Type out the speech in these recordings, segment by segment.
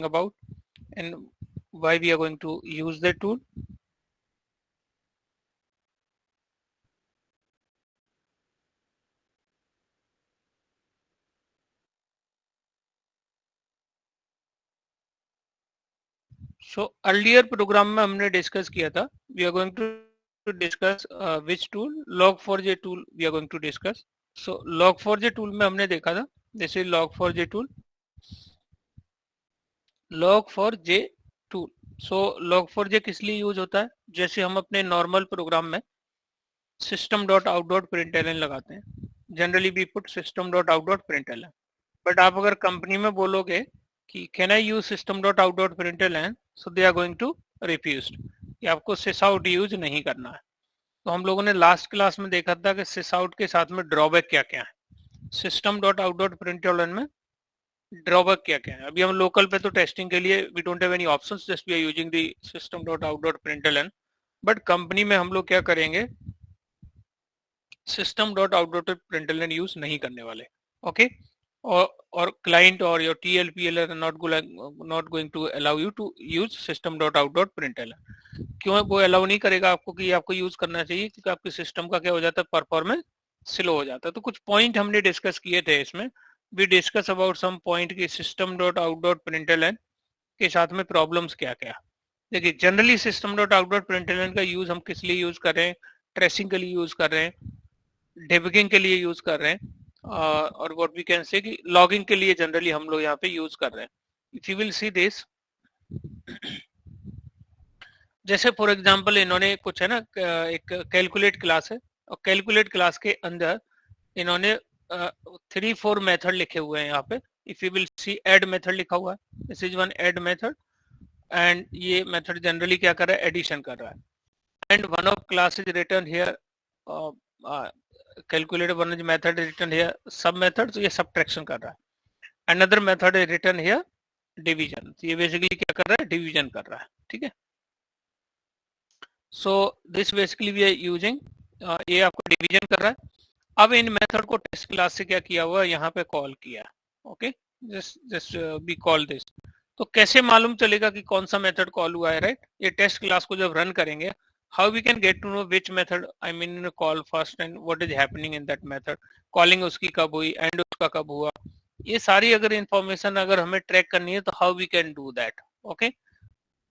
about and why we are going to use that tool. So earlier program में हमने discuss किया था, we are going to discuss which tool, log4j tool we are going to discuss. So log4j tool में हमने देखा था, this is log4j tool, log4j tool. So log4j किस लिए यूज होता है? जैसे हम अपने नॉर्मल प्रोग्राम में system dot out dot println लगाते हैं, generally we put system dot out dot println. But आप अगर कंपनी में बोलोगे कि can I use system dot out dot println, so they are going to refuse कि आपको sysout यूज नहीं करना है. तो हम लोगों ने लास्ट क्लास में देखा था कि sysout के साथ में ड्रॉबैक क्या क्या है, system dot out dot println में ड्रॉबैक क्या क्या है. अभी हम लोकल पे तो टेस्टिंग के लिए we don't have any options, just we are using the system dot out dot println. But company में हम लोग क्या करेंगे, system dot out dot println use नहीं करने वाले. ओके, और क्लाइंट और your TLPL are not going to allow you to use system dot out dot println. क्यों वो अलाउ नहीं करेगा आपको कि आपको यूज करना चाहिए? क्योंकि आपके सिस्टम का क्या हो जाता है, परफॉर्मेंस स्लो हो जाता है. तो कुछ पॉइंट हमने डिस्कस किए थे इसमें, we discuss about some point की system dot out dot println के साथ में प्रॉब्लम्स क्या क्या. देखिए, generally system dot out dot println का यूज हम किस लिए यूज कर रहे हैं? ट्रेसिंग के लिए यूज कर रहे हैं, डिबगिंग के लिए यूज कर रहे हैं, और व्हाट वी कैन से कि लॉगिंग के लिए जनरली हम लोग यहाँ पे यूज कर रहे हैं. If you will see this, जैसे फॉर एग्जांपल इन्होंने कुछ है ना, एक कैलकुलेट क्लास है, और कैलकुलेट क्लास के अंदर इन्होंने 3-4 मेथड लिखे हुए हैं यहाँ पे. If you will see add method लिखा हुआ है, this is one add method, and ये मेथड जनरली क्या कर रहा है, एडिशन कर रहा है. And one of class is return here, calculate one method is written here sub method, तो ये subtraction कर रहा है. another method is written here division, तो ये basically क्या कर रहा है, division कर रहा है. ठीक है, so this basically we are using, ये आपको division कर रहा है. अब इन मेथड को टेस्ट क्लास से क्या किया हुआ, यहाँ पे कॉल किया. Okay, just be call this. तो कैसे मालूम चलेगा कि कौन सा मेथड कॉल हुआ है, राइट? ये टेस्ट क्लास को जब रन करेंगे, how we can get to know which method I mean call first and what is happening in that method, calling उसकी कब हुई, एंड उसका कब हुआ. ये सारी अगर इंफॉर्मेशन अगर हमें ट्रैक करनी है तो how we can do that. Okay,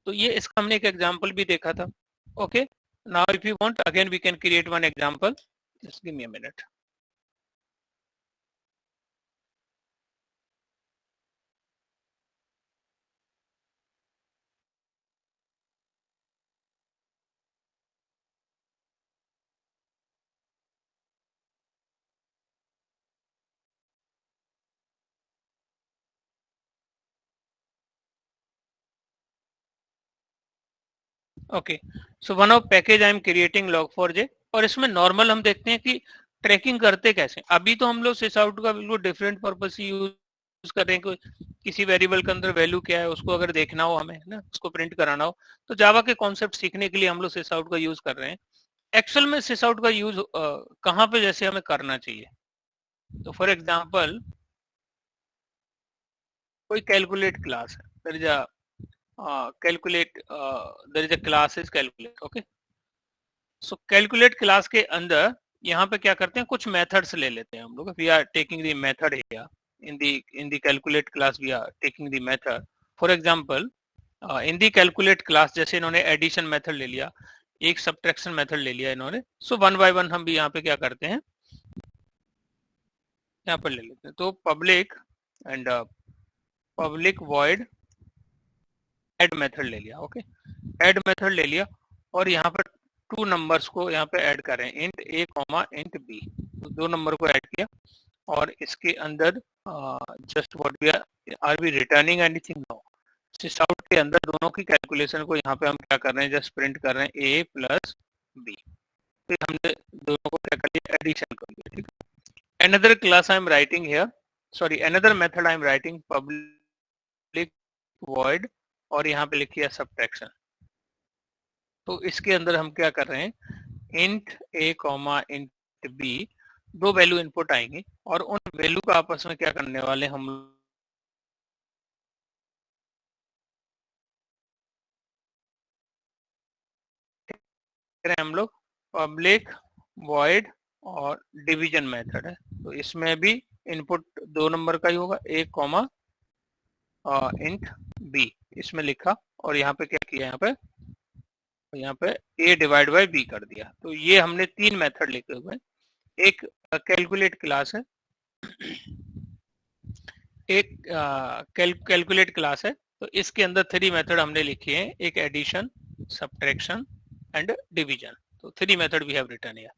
तो ये इसका हमने एक एग्जांपल भी देखा था. Okay, now if you want again we can create one example, just give me a minute. Okay, so one of package I am creating log4j, और इसमें नॉर्मल हम देखते हैं कि ट्रैकिंग करते कैसे. अभी तो हम लोग sysout का बिल्कुल डिफरेंट पर्पस यूज कर रहे हैं. किसी वेरिएबल के अंदर वैल्यू क्या है उसको अगर देखना हो हमें ना, उसको प्रिंट कराना हो, तो जावा के कॉन्सेप्ट सीखने के लिए हम लोग sysout का यूज कर रहे हैं. एक्चुअल में sysout का यूज कहाँ पे जैसे हमें करना चाहिए, तो फॉर एग्जाम्पल कोई कैलकुलेट क्लास है, there is a calculate, there is a class is calculate. okay, so calculate class के अंदर यहाँ पे क्या करते हैं, कुछ मेथड्स ले लेते हैं हम लोग. We are taking the method here in the calculate class, we are taking the method. For example in the calculate class, जैसे इन्होंने एडिशन मेथड ले लिया, एक सब्ट्रैक्शन मेथड ले लिया इन्होंने. सो वन बाय वन हम भी यहाँ पे क्या करते हैं, यहाँ पर ले लेते हैं. तो public and public void add method ले लिया. ओके, ऐड मेथड ले लिया, और यहाँ पर टू नंबर्स को यहाँ पे ऐड करें, int a comma int b. तो दो नंबर को ऐड किया, और इसके अंदर just what we are we returning anything no. sysout के अंदर दोनों की कैलकुलेशन को यहाँ पे हम क्या कर रहे हैं, जस्ट प्रिंट कर रहे हैं a प्लस b. फिर हमने दोनों को क्या कर लिया, एडिशन कर लिया. ठीक है, another class I am writing here, sorry another method I am writing public void, और यहाँ पे लिखिए सब्ट्रैक्शन. तो इसके अंदर हम क्या कर रहे हैं, int a comma int b, दो वैल्यू इनपुट आएंगी, और उन वैल्यू का आपस में क्या करने वाले हम हम लोग पब्लिक वॉइड और डिवीजन मेथड है, तो इसमें भी इनपुट 2 नंबर का ही होगा, a कॉमा इंट b इसमें लिखा, और यहाँ पे क्या किया, यहाँ पे a डिवाइड बाई b कर दिया। तो ये हमने 3 मेथड लिखे हुए हैं। एक कैलकुलेट क्लास है, एक कैलकुलेट क्लास है, तो इसके अंदर 3 मेथड हमने लिखे हैं, एक एडिशन, सब्ट्रैक्शन एंड डिवीजन। तो 3 method we have written here.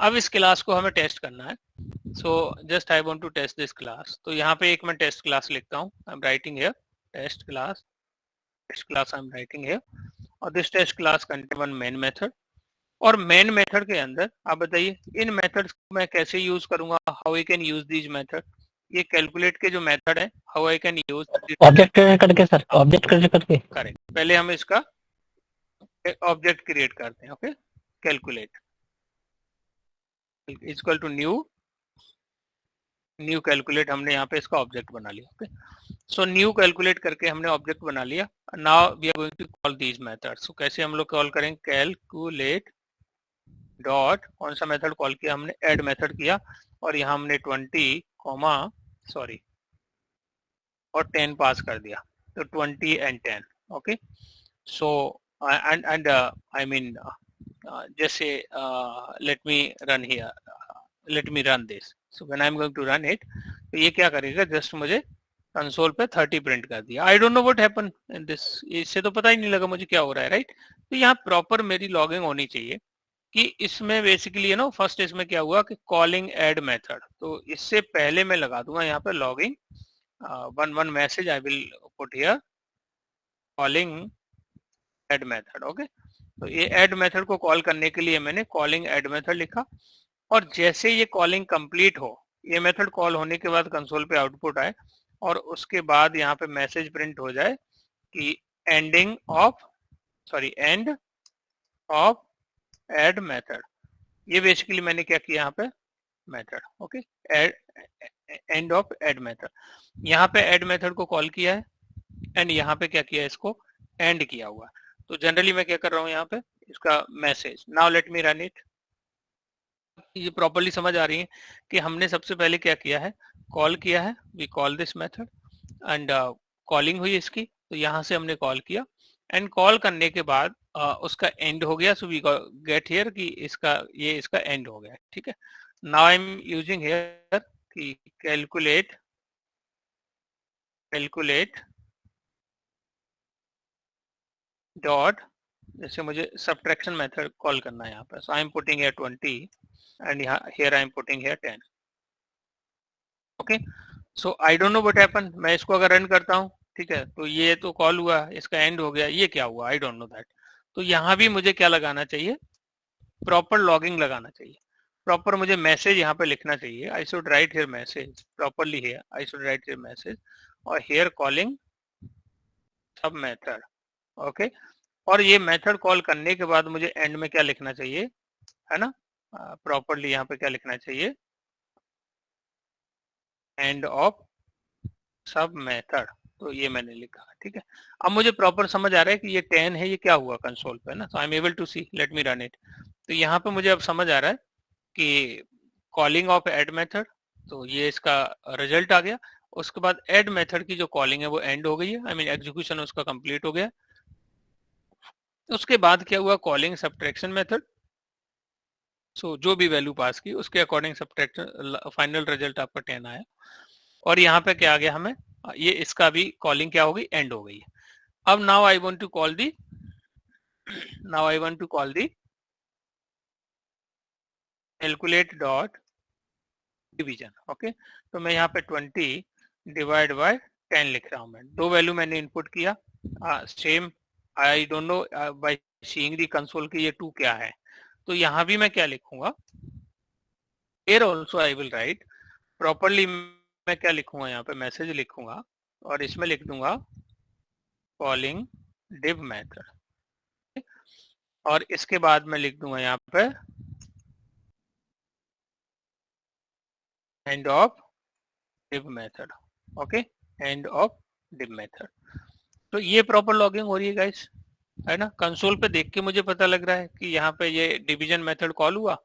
अब इस क्लास को हमें टेस्ट करना है, so just I want to test this class. तो यहाँ पे एक मैं टेस्ट क्लास लिखता हूँ, I am writing here test class I am writing here, और this test class contain one main method. और मेन मेथड के अंदर आप बताइए इन मेथड्स को मैं कैसे यूज करूंगा, how I can use these method. ये कैलकुलेट के जो मेथड है, how I can use object करके सर, ऑब्जेक्ट करके करेक्ट। पहले हम इसका ऑब्जेक्ट क्रिएट करते हैं। Okay, calculate equal to new calculate, हमने यहाँ पे इसका ऑब्जेक्ट बना लिया। ओके, सो न्यू कैलकुलेट करके हमने ऑब्जेक्ट बना लिया। Now we are going to call these methods. So कैसे हम लोग कॉल करेंगे, कैलकुलेट डॉट, कौन सा मेथड कॉल किया हमने, ऐड मेथड किया, और यहाँ हमने 20 और 10 पास कर दिया, तो 20 and 10। Okay, so and I mean जैसे let me run here, let me run this. So when I am going to run it, तो ये क्या करेगा, जस्ट मुझे कंसोल पे 30 प्रिंट कर दिया। आई don't know what happen in this, इससे तो पता ही नहीं लगा मुझे क्या हो रहा है, राइट। तो यहाँ प्रॉपर मेरी लॉगिंग होनी चाहिए कि इसमें बेसिकली है ना, फर्स्ट इसमें क्या हुआ कि कॉलिंग ऐड मेथड, तो इससे पहले मैं लगा दूंगा यहाँ पे logging one message I will put here calling add method। Okay, तो ये add मेथड को कॉल करने के लिए मैंने calling add मेथड लिखा, और जैसे ये कॉलिंग कंप्लीट हो, ये मेथड कॉल होने के बाद कंसोल पे आउटपुट आए, और उसके बाद यहाँ पे मैसेज प्रिंट हो जाए कि एंड ऑफ ऐड मेथड। ये बेसिकली मैंने क्या किया यहाँ पे method. Okay, end of add method, यहाँ पे ऐड मेथड को कॉल किया है, एंड यहाँ पे क्या किया, इसको एंड किया हुआ। तो जनरली मैं क्या कर रहा हूँ यहाँ पे, इसका message. Now let me run it. ये प्रॉपर्ली समझ आ रही है कि हमने सबसे पहले क्या किया है, कॉल किया है, we call this method, and calling हुई इसकी, तो यहाँ से हमने कॉल किया, एंड कॉल करने के बाद उसका एंड हो गया। सो वी गेट हियर कि इसका एंड हो गया, ठीक है। Now I am using here कि कैलकुलेट डॉट, जैसे मुझे सब्ट्रैक्शन मेथड कॉल करना है यहाँ पे, so I am putting here 20 and here I am putting here 10। Okay, so I don't know what happen. मैं इसको अगर रन करता हूँ, ठीक है, तो ये तो कॉल हुआ, इसका एंड हो गया, ये क्या हुआ, आई डोंट नो दैट। तो यहाँ भी मुझे क्या लगाना चाहिए, प्रॉपर लॉगिंग लगाना चाहिए, प्रॉपर मुझे मैसेज यहाँ पे लिखना चाहिए। I should write here message properly, here I should write here message, और हियर कॉलिंग सब मेथड। ओके, और ये मेथड कॉल करने के बाद मुझे एंड में क्या लिखना चाहिए, है ना, प्रॉपरली यहाँ पे क्या लिखना चाहिए, एंड ऑफ सब मेथड। तो ये मैंने लिखा, ठीक है। अब मुझे प्रॉपर समझ आ रहा है कि ये 10 है, ये क्या हुआ कंसोल पे ना, so I am able to see, let me run it. तो यहाँ पे मुझे अब समझ आ रहा है कि कॉलिंग ऑफ ऐड मेथड, तो ये इसका रिजल्ट आ गया। उसके बाद ऐड मेथड की जो कॉलिंग है वो एंड हो गई है, आई मीन एग्जीक्यूशन उसका कंप्लीट हो गया। उसके बाद क्या हुआ, कॉलिंग सब्ट्रैक्शन मेथड, सो जो भी वैल्यू पास की उसके अकॉर्डिंग सब्ट्रैक्शन, फाइनल रिजल्ट आपका 10 आया। और यहाँ पे क्या आ गया हमें, ये इसका भी कॉलिंग क्या हो गई, एंड हो गई है। अब now I want to call the calculate dot division. Okay, तो मैं यहाँ पे 20 डिवाइड बाय 10 लिख रहा हूँ। मैं 2 वैल्यू मैंने इनपुट किया, same, I don't no by seeing the console की ये 2 क्या है। तो यहाँ भी मैं क्या लिखूंगा, here also I will write properly, मैं क्या लिखूंगा यहाँ पे, मैसेज लिखूंगा, और इसमें लिख दूंगा कॉलिंग div मेथड, और इसके बाद मैं लिख दूंगा यहाँ पे end of div method. Okay, end of div method. तो ये प्रॉपर लॉगिंग हो रही है गाइस, है ना। कंसोल पे देख के मुझे पता लग रहा है कि यहाँ पे ये डिवीजन मेथड कॉल हुआ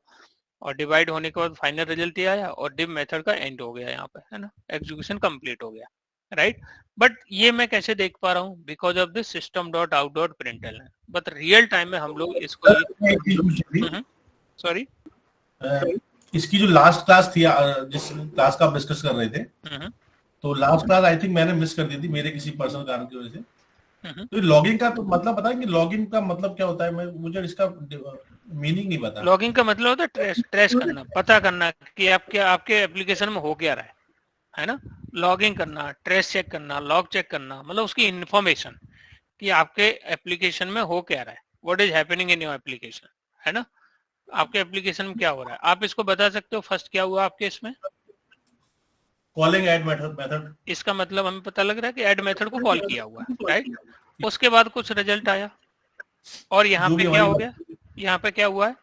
और डिवाइड होने के बाद फाइनल रिजल्ट ये आया और div मेथड का एंड हो गया यहाँ पे, है ना, एग्जीक्यूशन कंप्लीट हो गया, राइट। बट ये मैं कैसे देख पा रहा हूँ, because of this system dot out dot println है। बट रियल टाइम में हम लोग इसको सॉरी इसकी जो लास्ट क्लास थी, जिस क्लास का आप डिस्कस कर रहे थे, तो लास्ट क्लास आई थिंक मैंने मिस कर दी थी मेरे किसी पर्सनल कारण की वजह से। तो लॉगिंग का तो मतलब पता है कि लॉगिंग का मतलब क्या होता है? मुझे इसका मीनिंग नहीं पता। लॉगिंग का मतलब होता है ट्रेस करना, पता करना कि आपके एप्लीकेशन में हो क्या रहा है ना। लॉगिंग करना, ट्रेस चेक करना, लॉग चेक करना, मतलब उसकी इंफॉर्मेशन कि आपके एप्लीकेशन में हो क्या रहा है, what is happening in your application, है ना। आपके एप्लीकेशन में क्या हो रहा है, आप इसको बता सकते हो। फर्स्ट क्या हुआ आपके इसमें, कॉलिंग ऐड मेथड। इसका मतलब हमें पता लग रहा है कि ऐड मेथड को कॉल किया हुआ है, राइट। उसके बाद कुछ रिजल्ट आया और यहाँ पे क्या हो गया, यहाँ पे क्या हुआ है,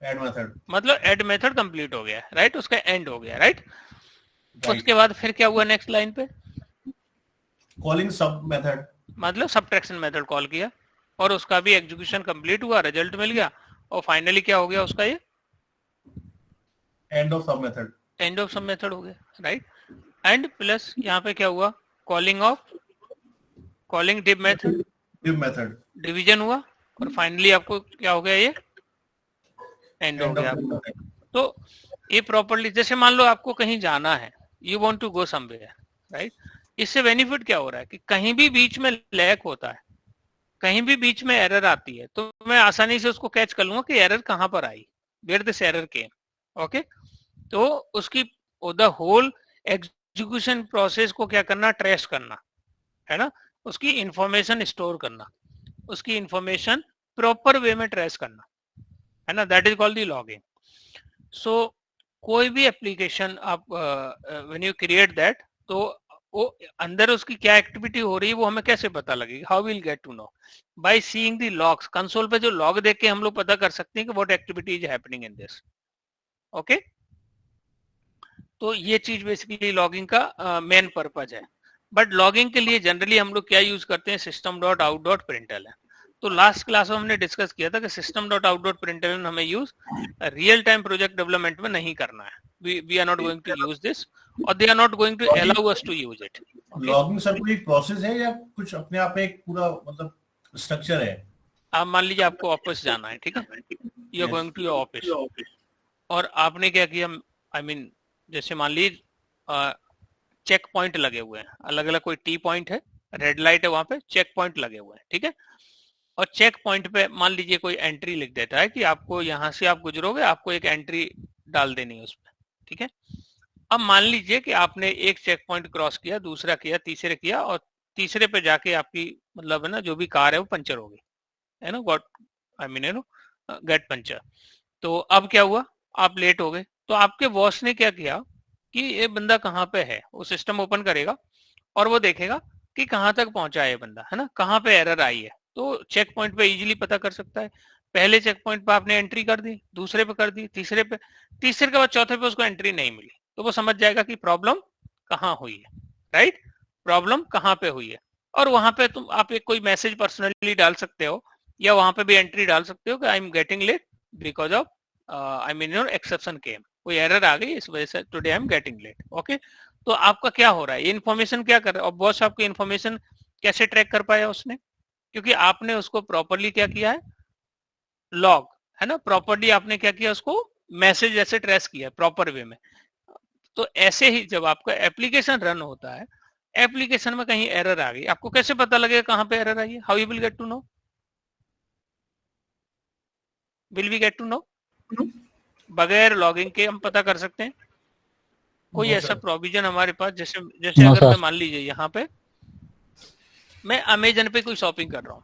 ऐड मेथड, मतलब ऐड मेथड कंप्लीट हो गया, राइट, उसका एंड हो गया, राइट। उसके बाद फिर क्या हुआ नेक्स्ट लाइन पे, कॉलिंग सब मेथड, मतलब सबट्रैक्शन मेथड कॉल किया और उसका भी एग्जीक्यूशन कंप्लीट हुआ, रिजल्ट मिल गया और फाइनली क्या हो गया उसका, ये एंड ऑफ सब मेथड, एंड ऑफ सब मेथड हो गया, राइट। एंड प्लस यहाँ पे क्या हुआ, कॉलिंग डिव मेथड डिवीजन हुआ और फाइनली आपको क्या हो गया, ये एंड हो गया आपको। तो ये प्रॉपर्ली, जैसे मान लो आपको कहीं जाना है, you want to go somewhere, right. इससे बेनिफिट क्या हो रहा है कि कहीं भी बीच में लैग होता है, कहीं भी बीच में एरर आती है, तो मैं आसानी से उसको कैच कर लूंगा कि एरर कहां पर आई, where this error came, okay. तो उसकी द होल एग्जीक्यूशन प्रोसेस को क्या करना, ट्रेस करना, है ना, उसकी इंफॉर्मेशन स्टोर करना, उसकी इंफॉर्मेशन प्रॉपर वे में ट्रेस करना, है ना, that is called the logging. So कोई भी एप्लीकेशन आप व्हेन यू क्रिएट दैट, तो वो अंदर उसकी क्या एक्टिविटी हो रही है वो हमें कैसे पता लगेगी, how will get to know, by seeing the logs. Console पे जो लॉग देख के हम लोग पता कर सकते हैं कि what activity is happening in this, okay. तो ये चीज बेसिकली लॉगिंग का मेन पर्पज है। बट लॉगिंग के लिए जनरली हम लोग क्या यूज करते हैं, system dot out dot println है। तो लास्ट क्लास में हमने डिस्कस किया था कि system dot out dot println हमें use real time project development में नहीं करना है, we are not going to use this और they are not going to allow us to use it. Logging sir कोई प्रोसेस है या कुछ अपने आप में एक पूरा मतलब स्ट्रक्चर है? आप मान लीजिए आपको ऑफिस जाना है, ठीक है, you are going to your office और आपने क्या किया, आई मीन जैसे मान लीजिए चेक पॉइंट लगे हुए हैं, अलग अलग, कोई टी पॉइंट है, रेड लाइट है, वहां पे चेक पॉइंट लगे हुए हैं, ठीक है। और चेक पॉइंट पे मान लीजिए कोई एंट्री लिख देता है कि आपको यहाँ से आप गुजरोगे, आपको एक एंट्री डाल देनी है उसमें, ठीक है। अब मान लीजिए कि आपने एक चेक पॉइंट क्रॉस किया, दूसरा किया, तीसरे किया और तीसरे पे जाके आपकी मतलब है ना जो भी कार है वो पंचर हो गई, है ना, got I mean you know get puncture. तो अब क्या हुआ, आप लेट हो गए, तो आपके बॉस ने क्या किया कि ये बंदा कहाँ पे है, वो सिस्टम ओपन करेगा और वो देखेगा कि कहाँ तक पहुंचा है ये बंदा, है ना, कहाँ पे एरर आई है। तो चेक पॉइंट पे इजीली पता कर सकता है। पहले चेक पॉइंट पे आपने एंट्री कर दी, दूसरे पे कर दी, तीसरे पे, तीसरे के बाद चौथे पे उसको एंट्री नहीं मिली, तो वो समझ जाएगा कि प्रॉब्लम कहाँ हुई है, राइट, प्रॉब्लम कहाँ पे हुई है। और वहां पे तुम आप एक कोई मैसेज पर्सनली डाल सकते हो या वहां पे भी एंट्री डाल सकते हो कि I am getting late because of I mean your exception came, कोई एरर आ गई इस वजह से today I am getting late, okay. तो आपका क्या हो रहा है, ये इन्फॉर्मेशन क्या कर रहा है, और बॉस आपकी इन्फॉर्मेशन कैसे ट्रैक कर पाया उसने, क्योंकि आपने उसको प्रॉपरली क्या किया है, लॉग, है ना, प्रॉपरली आपने क्या किया, उसको मैसेज जैसे ट्रेस किया प्रॉपर वे में। तो ऐसे ही जब आपका एप्लीकेशन रन होता है, एप्लीकेशन में कहीं एरर आ गई, आपको कैसे पता लगेगा कहाँ पे एरर आई है, how you will get to know, will we get to know, बगैर लॉगिंग के हम पता कर सकते हैं। कोई ऐसा प्रोविजन हमारे पास, जैसे जैसे अगर मैं मान लीजिए यहाँ पे मैं अमेजन पे कोई शॉपिंग कर रहा हूँ,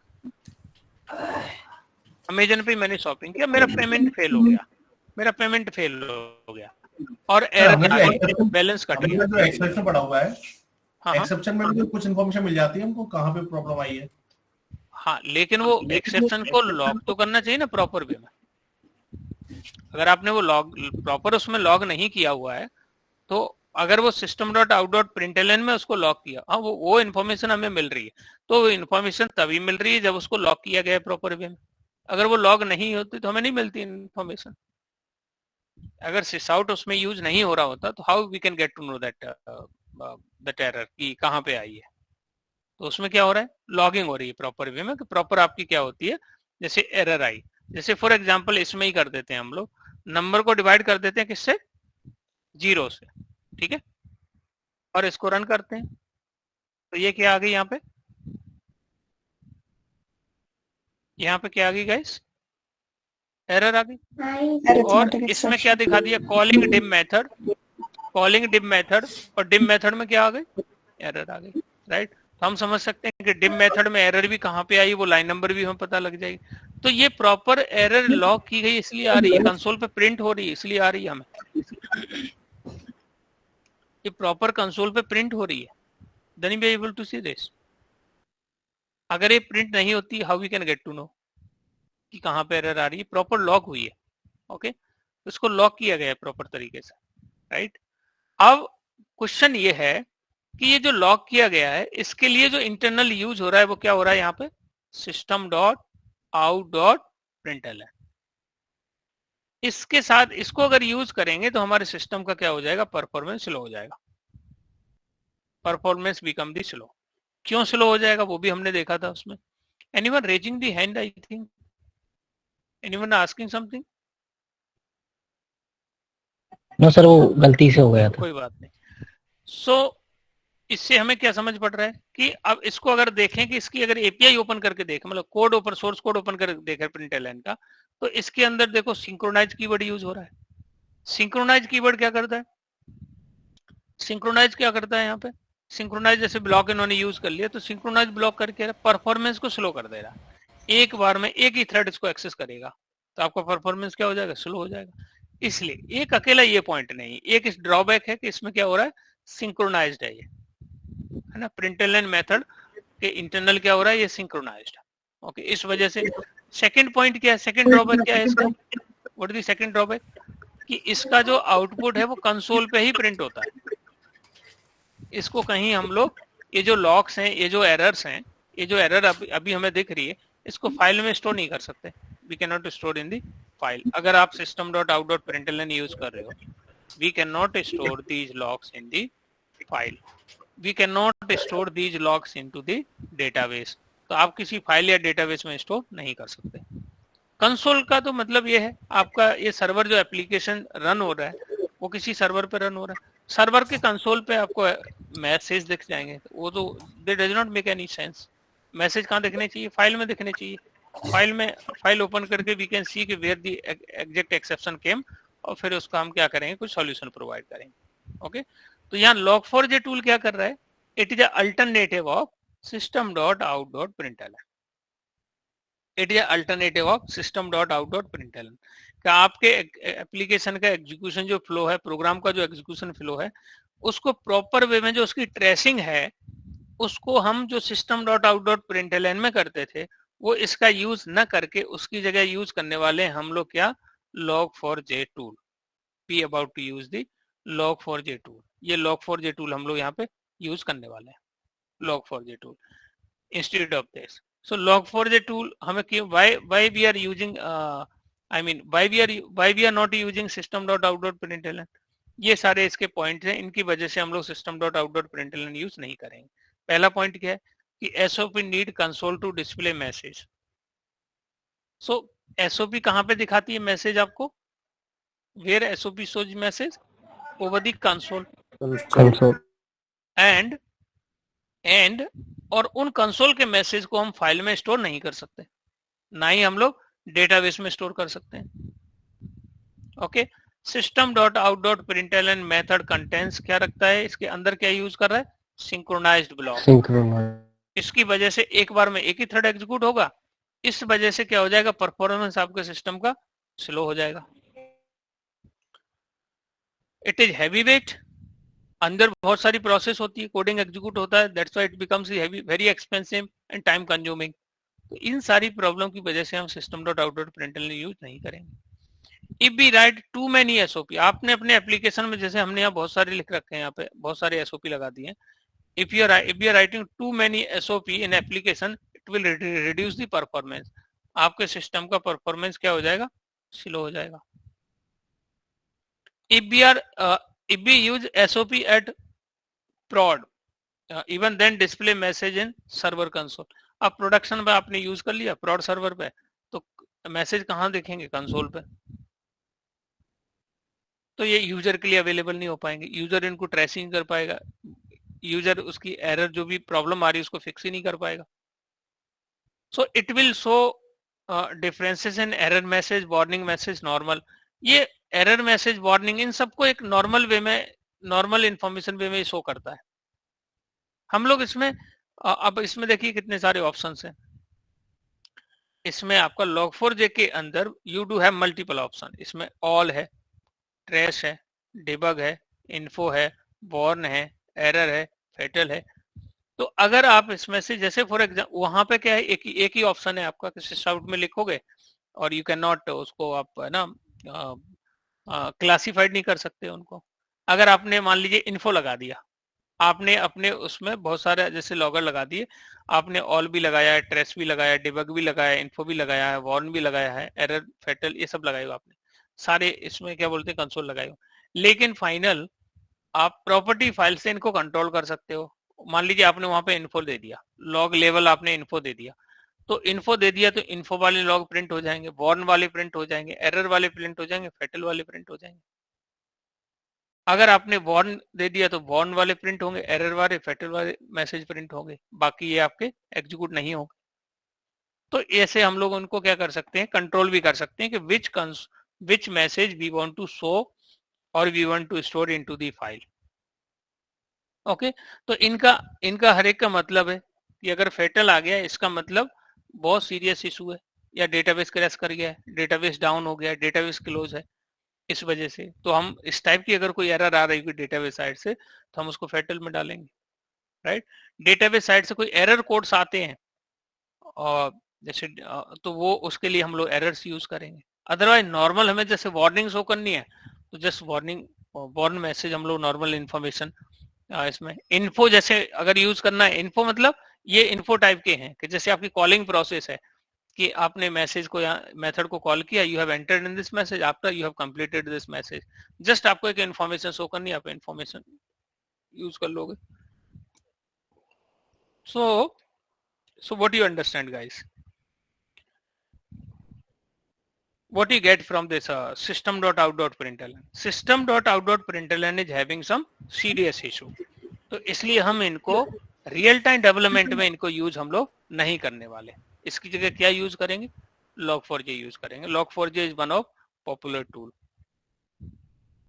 अमेजन पे मैंने शॉपिंग किया, मेरा पेमेंट फेल हो गया और एरर बैलेंस कट गया। जो एक्सेप्शन पड़ा हुआ है, एक्सेप्शन में भी कुछ इन्फॉर्मेशन मिल जाती है हमको कहाँ पे प्रॉब्लम आई है। हाँ, लेकिन वो एक्सेप्शन को लॉग तो करना चाहिए ना प्रॉपर वे में। अगर आपने वो लॉग प्रॉपर उसमें लॉग नहीं किया हुआ है तो अगर वो system dot out dot println में उसको लॉक किया, हाँ वो इन्फॉर्मेशन हमें मिल रही है, तो वो इन्फॉर्मेशन तभी मिल रही है जब उसको लॉक किया गया है प्रॉपर वे में। अगर वो लॉग नहीं होती तो हमें नहीं मिलती इन्फॉर्मेशन। अगर सिस आउट उसमें यूज नहीं हो रहा होता तो how we can get to know that error कि कहाँ पे आई है। तो उसमें क्या हो रहा है, लॉगिंग हो रही है प्रॉपर वे में। प्रॉपर आपकी क्या होती है, जैसे एरर आई, जैसे फॉर एग्जांपल इसमें ही कर देते हैं हम लोग, नंबर को डिवाइड कर देते हैं किससे, 0 से, ठीक है, और इसको रन करते हैं। तो ये क्या आ गई यहाँ पे क्या आ गई गाइस, एरर आ गई। और इसमें क्या दिखा दिया, calling dim method, calling dim method, और डिम मेथड में क्या आ गई, एरर आ गई, राइट। तो हम समझ सकते हैं कि डिम मेथड में एरर भी कहाँ पे आई, वो लाइन नंबर भी हमें पता लग जाएगी। तो ये प्रॉपर एरर लॉग की गई इसलिए आ रही है, कंसोल पे प्रिंट हो रही है इसलिए आ रही है हमें, ये प्रॉपर कंसोल पे प्रिंट हो रही है, then be able to see this. अगर ये प्रिंट नहीं होती, how we can get to know कि कहाँ पे एरर आ रही है, प्रॉपर लॉक हुई है, ओके। तो इसको लॉक किया गया है प्रॉपर तरीके से, राइट। अब क्वेश्चन ये है कि ये जो लॉक किया गया है इसके लिए जो इंटरनल यूज हो रहा है वो क्या हो रहा है यहाँ पे, system dot out dot println. इसके साथ इसको अगर यूज करेंगे तो हमारे सिस्टम का क्या हो जाएगा, परफॉर्मेंस स्लो हो जाएगा, परफॉर्मेंस बिकम दी स्लो। क्यों स्लो हो जाएगा वो भी हमने देखा था उसमें। Anyone raising the hand, I think anyone asking something. No sir, वो गलती से हो गया था। कोई बात नहीं। सो इससे हमें क्या समझ पड़ रहा है कि अब इसको अगर देखें कि इसकी अगर एपीआई ओपन करके देखें, मतलब code open, source code open करके देखें प्रिंटलन का, तो इसके अंदर देखो सिंक्रोनाइज कीवर्ड यूज हो रहा है। सिंक्रोनाइज कीवर्ड क्या करता है, सिंक्रोनाइज क्या करता है यहाँ पे, सिंक्रोनाइज जैसे ब्लॉक इन्होंने यूज कर लिया, तो सिंक्रोनाइज ब्लॉक करके परफॉर्मेंस को स्लो कर दे रहा है। एक बार में एक ही थ्रेड इसको एक्सेस करेगा तो आपका परफॉर्मेंस क्या हो जाएगा, स्लो हो जाएगा। इसलिए एक अकेला ये पॉइंट नहीं, एक इस ड्रॉबैक है कि इसमें क्या हो रहा है, सिंक्रोनाइज्ड है ये, है ना। प्रिंटलन मेथड के इंटरनल क्या हो रहा है, ये सिंक्रोनाइज्ड, ओके। इस वजह से सेकंड पॉइंट क्या है, सेकंड ड्रॉबैक क्या है इसका, what is the second drawback, कि इसका जो आउटपुट है वो कंसोल पे ही प्रिंट होता है। इसको कहीं हम लोग ये जो लॉक्स हैं, ये जो एरर्स हैं, ये जो एरर अभी हमें दिख रही है, इसको फाइल में स्टोर नहीं कर सकते, we can not store in the file. अगर आप system dot out dot println use कर रहे हो, we can not store these logs in the file, we can not store these logs into the database. तो आप किसी file या database में स्टोर नहीं कर सकते। कंसोल का तो मतलब ये है, आपका ये सर्वर जो एप्लीकेशन रन हो रहा है वो किसी सर्वर पे रन हो रहा है, सर्वर के कंसोल पे आपको मैसेज दिख जाएंगे, वो तो दे does not make any sense. Message कहाँ दिखने चाहिए, फाइल में दिखने चाहिए। फाइल में, फाइल ओपन करके वी कैन सी कि वेयर द एग्जैक्ट एक्सेप्शन केम, और फिर उसका हम क्या करेंगे, कुछ सॉल्यूशन प्रोवाइड करेंगे, ओके। तो यहाँ log4j टूल क्या कर रहा है, it is alternative of system dot out dot println, it is alternative of system dot out dot println. क्या आपके एप्लीकेशन का एग्जीक्यूशन जो फ्लो है, प्रोग्राम का जो एग्जीक्यूशन फ्लो है, उसको प्रॉपर वे में जो उसकी ट्रेसिंग है, उसको हम जो system dot out dot println में करते थे, वो इसका यूज न करके उसकी जगह यूज करने वाले हम लोग क्या, log4j tool, be about to use the log4j tool. ये log4j टूल हम लोग यहाँ पे यूज करने वाले हैं, log4j tool instead of this. So log4j tool हमें क्यों, why we are using I mean why we are not using system.out.println, ये सारे इसके पॉइंट हैं, इनकी वजह से हम लोग system.out.println यूज नहीं करेंगे। पहला पॉइंट क्या है कि SOP need console to display message. So SOP कहाँ पे दिखाती है मैसेज आपको, where SOP shows message over the console and और उन कंसोल के मैसेज को हम फाइल में स्टोर नहीं कर सकते, ना ही हम लोग डेटाबेस में स्टोर कर सकते हैं, okay. System dot out dot println method contents क्या रखता है, इसके अंदर क्या यूज कर रहा है, सिंक्रोनाइज्ड ब्लॉक। इसकी वजह से एक बार में एक ही थ्रेड एग्जीक्यूट होगा, इस वजह से क्या हो जाएगा, परफॉर्मेंस आपके सिस्टम का स्लो हो जाएगा। इट इज हैवी वेट, अंदर बहुत सारी प्रोसेस होती है, कोडिंग एग्जीक्यूट होता है, that's why it becomes very expensive and time consuming. तो इन सारी प्रॉब्लम की वजह से हम system dot out dot println use नहीं करेंगे। If we write too many SOP, आपने अपने एप्लीकेशन में, जैसे हमने यहाँ बहुत सारे लिख रखे हैं, यहाँ पे बहुत सारे एसओपी लगा दिए हैं. if you are writing too many SOP in application, it will reduce the performance. आपके सिस्टम का परफॉर्मेंस क्या हो जाएगा, स्लो हो जाएगा. if we use SOP at prod, even then display message in server console. अब प्रोडक्शन में आपने यूज कर लिया prod सर्वर पे, तो मैसेज कहाँ देखेंगे, कंसोल पे. तो ये यूजर के लिए अवेलेबल नहीं हो पाएंगे, यूजर इनको ट्रेस नहीं कर पाएगा, यूजर उसकी एरर जो भी प्रॉब्लम आ रही है उसको फिक्स ही नहीं कर पाएगा. So it will show differences in error message, warning message, normal. ये एरर मैसेज, वार्निंग, इन सबको एक नॉर्मल वे में, नॉर्मल इंफॉर्मेशन वे में शो करता है. हम लोग इसमें अब इसमें देखिए कितने सारे ऑप्शंस हैं. इसमें आपका log4j के अंदर you do have multiple option. इसमें ऑल है, ट्रेस है, डिबग है, इन्फो है, वॉर्न है, एरर है, फेटल है. तो अगर आप इसमें से, जैसे फॉर एग्जाम्पल वहां पे क्या है, एक ही ऑप्शन है आपका, किसी शाउट में लिखोगे और यू कैन नॉट उसको आप है ना क्लासिफाइड नहीं कर सकते उनको. अगर आपने मान लीजिए इन्फो लगा दिया, आपने अपने उसमें बहुत सारे जैसे लॉगर लगा दिए, आपने ऑल भी लगाया है, ट्रेस भी लगाया है, डिबग भी लगाया है, इन्फो भी लगाया है, वॉर्न भी लगाया है, एरर, फेटल, ये सब लगाए हो आपने, सारे इसमें क्या बोलते हैं कंसोल लगाए हो. लेकिन फाइनल आप प्रॉपर्टी फाइल से इनको कंट्रोल कर सकते हो. मान लीजिए आपने वहां पे इन्फो दे दिया, लॉग लेवल आपने इन्फो दे दिया, तो इन्फो दे दिया तो इन्फो वाले लॉग प्रिंट हो जाएंगे, वॉर्न वाले प्रिंट हो जाएंगे, एरर वाले प्रिंट हो जाएंगे, फेटल वाले प्रिंट हो जाएंगे. अगर आपने वॉर्न दे दिया तो वॉर्न वाले प्रिंट होंगे, एरर वाले, फेटल वाले मैसेज प्रिंट होंगे, बाकी ये आपके एग्जीक्यूट नहीं होंगे. तो ऐसे हम लोग उनको क्या कर सकते हैं, कंट्रोल भी कर सकते हैं कि which message we want to show और we want to store into the file. Okay, तो इनका हर एक का मतलब है कि अगर फेटल आ गया इसका मतलब बहुत सीरियस इशू है, या डेटाबेस क्रैश कर गया है, डेटाबेस डाउन हो गया है, डेटाबेस क्लोज है इस वजह से. तो हम इस टाइप की अगर कोई एरर आ रही है डेटाबेस साइड से, तो हम उसको फेटल में डालेंगे. राइट, डेटाबेस साइड से कोई एरर कोड्स आते हैं और जैसे तो वो उसके लिए हम लोग एरर्स यूज करेंगे. अदरवाइज नॉर्मल हमें जैसे वार्निंग शो करनी है तो जस्ट वार्न मैसेज हम लोग नॉर्मल इन्फॉर्मेशन, इसमें इन्फो जैसे अगर यूज करना है, इन्फो मतलब ये इन्फो टाइप के हैं कि जैसे आपकी कॉलिंग प्रोसेस है कि आपने मैसेज को या मेथड को कॉल किया, you have entered in this message, after you have completed this message, just आपको एक इन्फॉर्मेशन शो करनी है, आप इन्फॉर्मेशन यूज कर लोगे. So what do you understand, guys? What you get from this system.out.println? System.out.println is having some serious issue. तो इसलिए हम इनको रियल टाइम डेवलपमेंट में इनको यूज हम लोग नहीं करने वाले. इसकी जगह क्या यूज करेंगे, log4j यूज करेंगे. log4j is one of popular tool.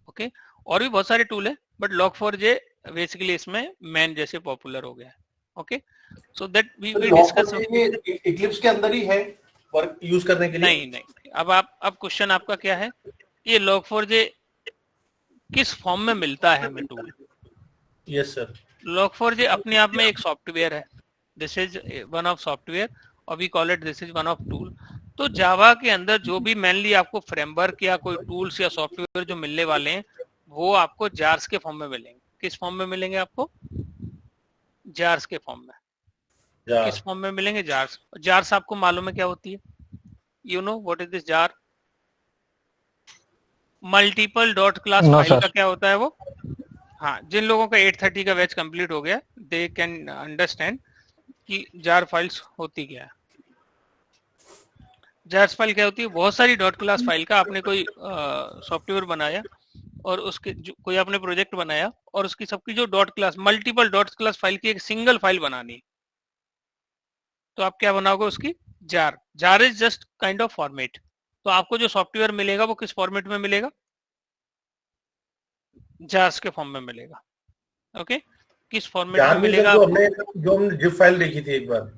Okay, और भी बहुत सारे टूल है बट log4j बेसिकली इसमें मैन जैसे पॉपुलर हो गया है. Okay, so that we discuss. Eclipse के अंदर ही है वर्क यूज करने के लिए? नहीं. अब क्वेश्चन आपका क्या है, ये log4j किस फॉर्म में मिलता है हमें टूल? यस सर, log4j अपने आप में एक सॉफ्टवेयर है. This is one of software और we call it this is one of tool. तो जावा के अंदर जो भी मेनली आपको फ्रेमवर्क या कोई टूल्स या सॉफ्टवेयर जो मिलने वाले हैं वो आपको जार्स के फॉर्म में मिलेंगे. किस फॉर्म में मिलेंगे आपको? जार्स के फॉर्म में. किस फॉर्म में मिलेंगे? जार्स. जार्स आपको मालूम है क्या होती है? You know what is this jar? Multiple dot class file का क्या होता है वो? हाँ, जिन लोगों का 830 का बैच कंप्लीट हो गया दे कैन अंडरस्टैंड कि जार फाइल्स होती क्या है. जार्स फाइल क्या होती है? बहुत सारी डॉट क्लास फाइल का आपने कोई सॉफ्टवेयर बनाया और उसके कोई आपने प्रोजेक्ट बनाया और उसकी सबकी जो dot class, multiple dot class file की एक सिंगल फाइल बनानी, तो आप क्या बनाओगे उसकी? Jar. Jar is just kind of format. तो आपको जो सॉफ्टवेयर मिलेगा वो किस फॉर्मेट में मिलेगा? जार्स के फॉर्म में मिलेगा. ओके, किस फॉर्मेट में मिलेगा? जो हमने जिप फाइल देखी थी एक बार,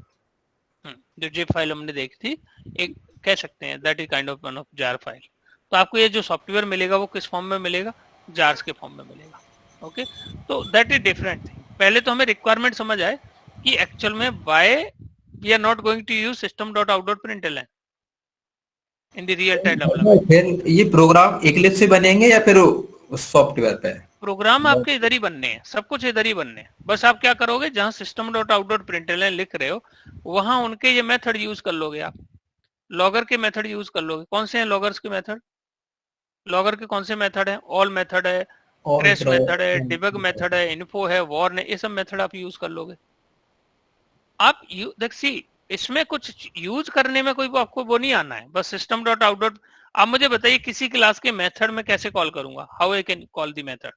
जो जिप फाइल हमने देखी थी, एक कह सकते हैं that is kind of one of jar file. तो आपको ये जो सॉफ्टवेयर मिलेगा वो किस फॉर्म में मिलेगा? जार्स के फॉर्म में मिलेगा. ओके, तो दैट इज डिफरेंट थिंग. पहले तो हमें रिक्वायरमेंट समझ आए कि एक्चुअल में why we are not going to use system.out.println. In the real time development. फिर ये प्रोग्राम इक्लिप्स से बनेंगे या फिर सॉफ्टवेयर पे? प्रोग्राम आपके इधर ही बनने हैं, सब कुछ इधर ही बनने हैं। बस आप क्या करोगे, जहां system dot out dot println लिख रहे हो वहां उनके ये मेथड यूज कर लोगे आप। लॉगर के मेथड यूज कर लोगे। कौन से हैं लॉगर्स के मेथड? लॉगर के कौन से मेथड है? ऑल मेथड है, ट्रेस मेथड है, डिबग मेथड है, इन्फो है, वॉर्न है, ये सब मेथड आप यूज कर लोगे। आप देख सी इसमें कुछ यूज करने में कोई आपको वो नहीं आना है, बस सिस्टम डॉट आउट डॉट। आप मुझे बताइए किसी क्लास के मेथड में कैसे कॉल करूंगा, how I can call the method?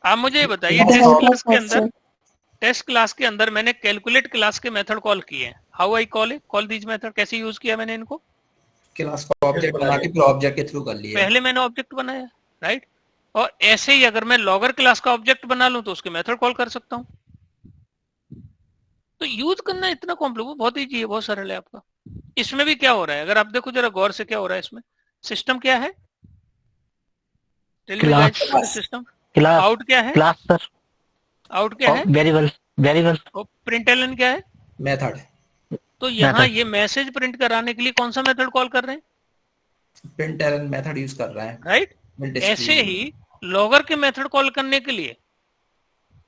आप मुझे बताइए टेस्ट क्लास के अंदर मैंने कैलकुलेट क्लास के मेथड कॉल किए हैं, how I call these method, कैसे यूज किया मैंने इनको? क्लास का ऑब्जेक्ट बना के फिर ऑब्जेक्ट के थ्रू कर लिया। पहले मैंने ऑब्जेक्ट बनाया, राइट। और ऐसे ही अगर मैं लॉगर क्लास का ऑब्जेक्ट बना लूं तो उसके मेथड कॉल कर सकता हूं। तो यूज करना इतना कॉम्प्लिकेटेड, बहुत ईजी है, बहुत सरल है आपका। इसमें भी क्या हो रहा है अगर आप देखो जरा गौर से, क्या हो रहा है इसमें? सिस्टम क्या है? सिस्टम आउट क्या है? Class sir. आउट क्या है? वेरिएबल। वेरिएबल। और प्रिंटलन क्या है? मेथड। तो यहाँ ये मैसेज प्रिंट कराने के लिए कौन सा मेथड कॉल कर रहे हैं? प्रिंटलन मेथड यूज कर रहा है, राइट। ऐसे ही लॉगर के मेथड कॉल करने के लिए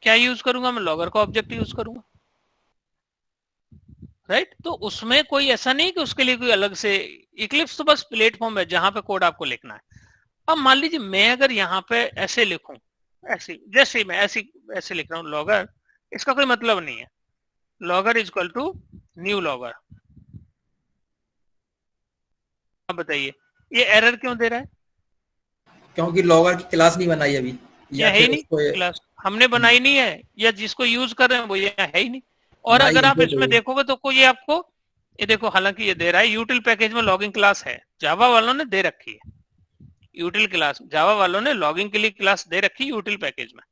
क्या यूज करूंगा मैं? लॉगर का ऑब्जेक्ट यूज करूंगा, राइट। तो उसमें कोई ऐसा नहीं कि उसके लिए कोई अलग से, इक्लिप्स तो बस प्लेटफॉर्म है जहां पे कोड आपको लिखना है। अब मान लीजिए मैं अगर यहाँ पे ऐसे लिखूं, ऐसे जैसे मैं ऐसे लिख रहा हूं लॉगर, इसका कोई मतलब नहीं है। Logger is equal to new logger. अब बताइए ये एरर क्यों दे रहा है? क्योंकि लॉगर की क्लास नहीं बनाई अभी, या है ही नहीं क्लास, हमने बनाई नहीं है, या जिसको यूज कर रहे हैं वो ये है ही नहीं। और अगर आप इसमें देखोगे तो कोई आपको ये देखो, हालांकि ये दे रहा है यूटिल पैकेज में लॉगिंग क्लास है, जावा वालों ने दे रखी है यूटिल क्लास, जावा वालों ने लॉगिंग के लिए क्लास दे रखी है यूटिल पैकेज में,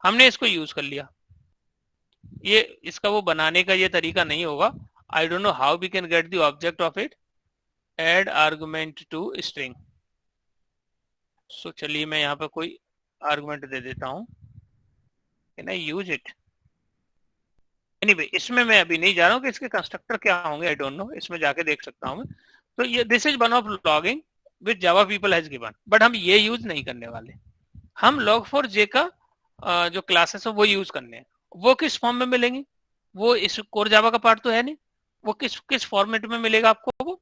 हमने इसको यूज कर लिया। ये इसका वो बनाने का ये तरीका नहीं होगा। I don't know how we can get the object of it. Add argument to string. So चलिए मैं यहाँ पे कोई आर्गुमेंट दे देता हूँ, can I use it? Anyway इसमें मैं अभी नहीं जा रहा हूँ कि इसके कंस्ट्रक्टर क्या होंगे, आई डोंट नो, इसमें जाके देख सकता हूँ मैं। तो ये this is one of logging with Java people has given, but हम ये यूज नहीं करने वाले। हम log4j का जो क्लासेस है वो यूज करने हैं। वो किस फॉर्म में मिलेंगी? वो इस कोर जावा का पार्ट तो है नहीं, वो किस फॉर्मेट में मिलेगा आपको? वो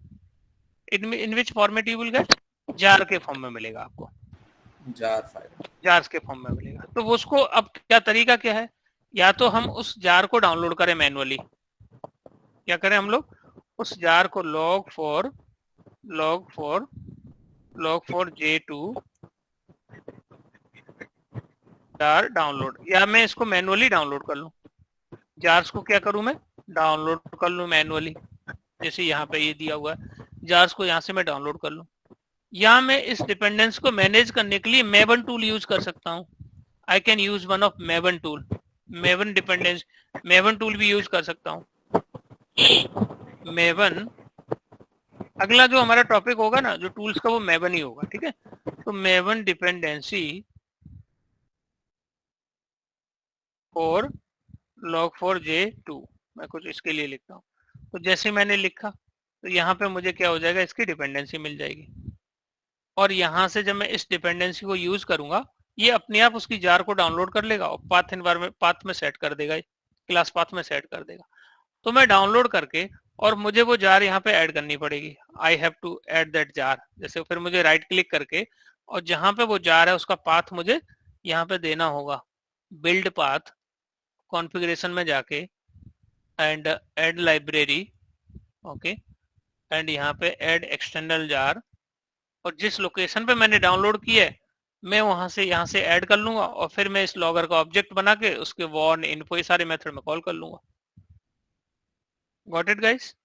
in which format you will get? Jar के फॉर्म में मिलेगा आपको, जार फाइल, जार्स के फॉर्म में मिलेगा। तो वो उसको अब क्या तरीका क्या है, या तो हम उस जार को डाउनलोड करें मैनुअली, क्या करें हम लोग उस जार को log4j2 जार डाउनलोड, या मैं इसको मैनुअली डाउनलोड कर लूं। जार्स को क्या करूं मैं? डाउनलोड कर लूं मैनुअली, जैसे यहाँ पे ये दिया हुआ है, जार्स को यहाँ से मैं डाउनलोड कर लूं। या मैं इस डिपेंडेंस को मैनेज करने के लिए मेवन टूल यूज कर सकता हूँ। आई can use one of maven tool, maven dependence, maven tool भी यूज कर सकता हूँ। मेवन अगला जो हमारा टॉपिक होगा ना जो टूल्स का, वो मेवन ही होगा, ठीक है। तो मेवन डिपेंडेंसी और log4j2, मैं कुछ इसके लिए लिखता हूँ। तो जैसे मैंने लिखा तो यहाँ पे मुझे क्या हो जाएगा, इसकी डिपेंडेंसी मिल जाएगी। और यहाँ से जब मैं इस डिपेंडेंसी को यूज करूंगा, ये अपने आप उसकी जार को डाउनलोड कर लेगा और पाथ एनवायरमेंट पाथ में सेट कर देगा, क्लास पाथ में सेट कर देगा। तो मैं डाउनलोड करके और मुझे वो जार यहाँ पे ऐड करनी पड़ेगी। I have to add that jar. जैसे फिर मुझे राइट क्लिक करके और जहाँ पे वो जार है उसका पाथ मुझे यहाँ पे देना होगा, बिल्ड पाथ, कॉन्फ़िगरेशन में जाके and add library, okay, and यहाँ पे ऐड एक्सटर्नल जार, और जिस लोकेशन पे मैंने डाउनलोड किया है मैं वहां से यहाँ से ऐड कर लूंगा और फिर मैं इस लॉगर का ऑब्जेक्ट बना के उसके वॉर्न इन्फो ये सारे मेथड में कॉल कर लूंगा। Got it guys?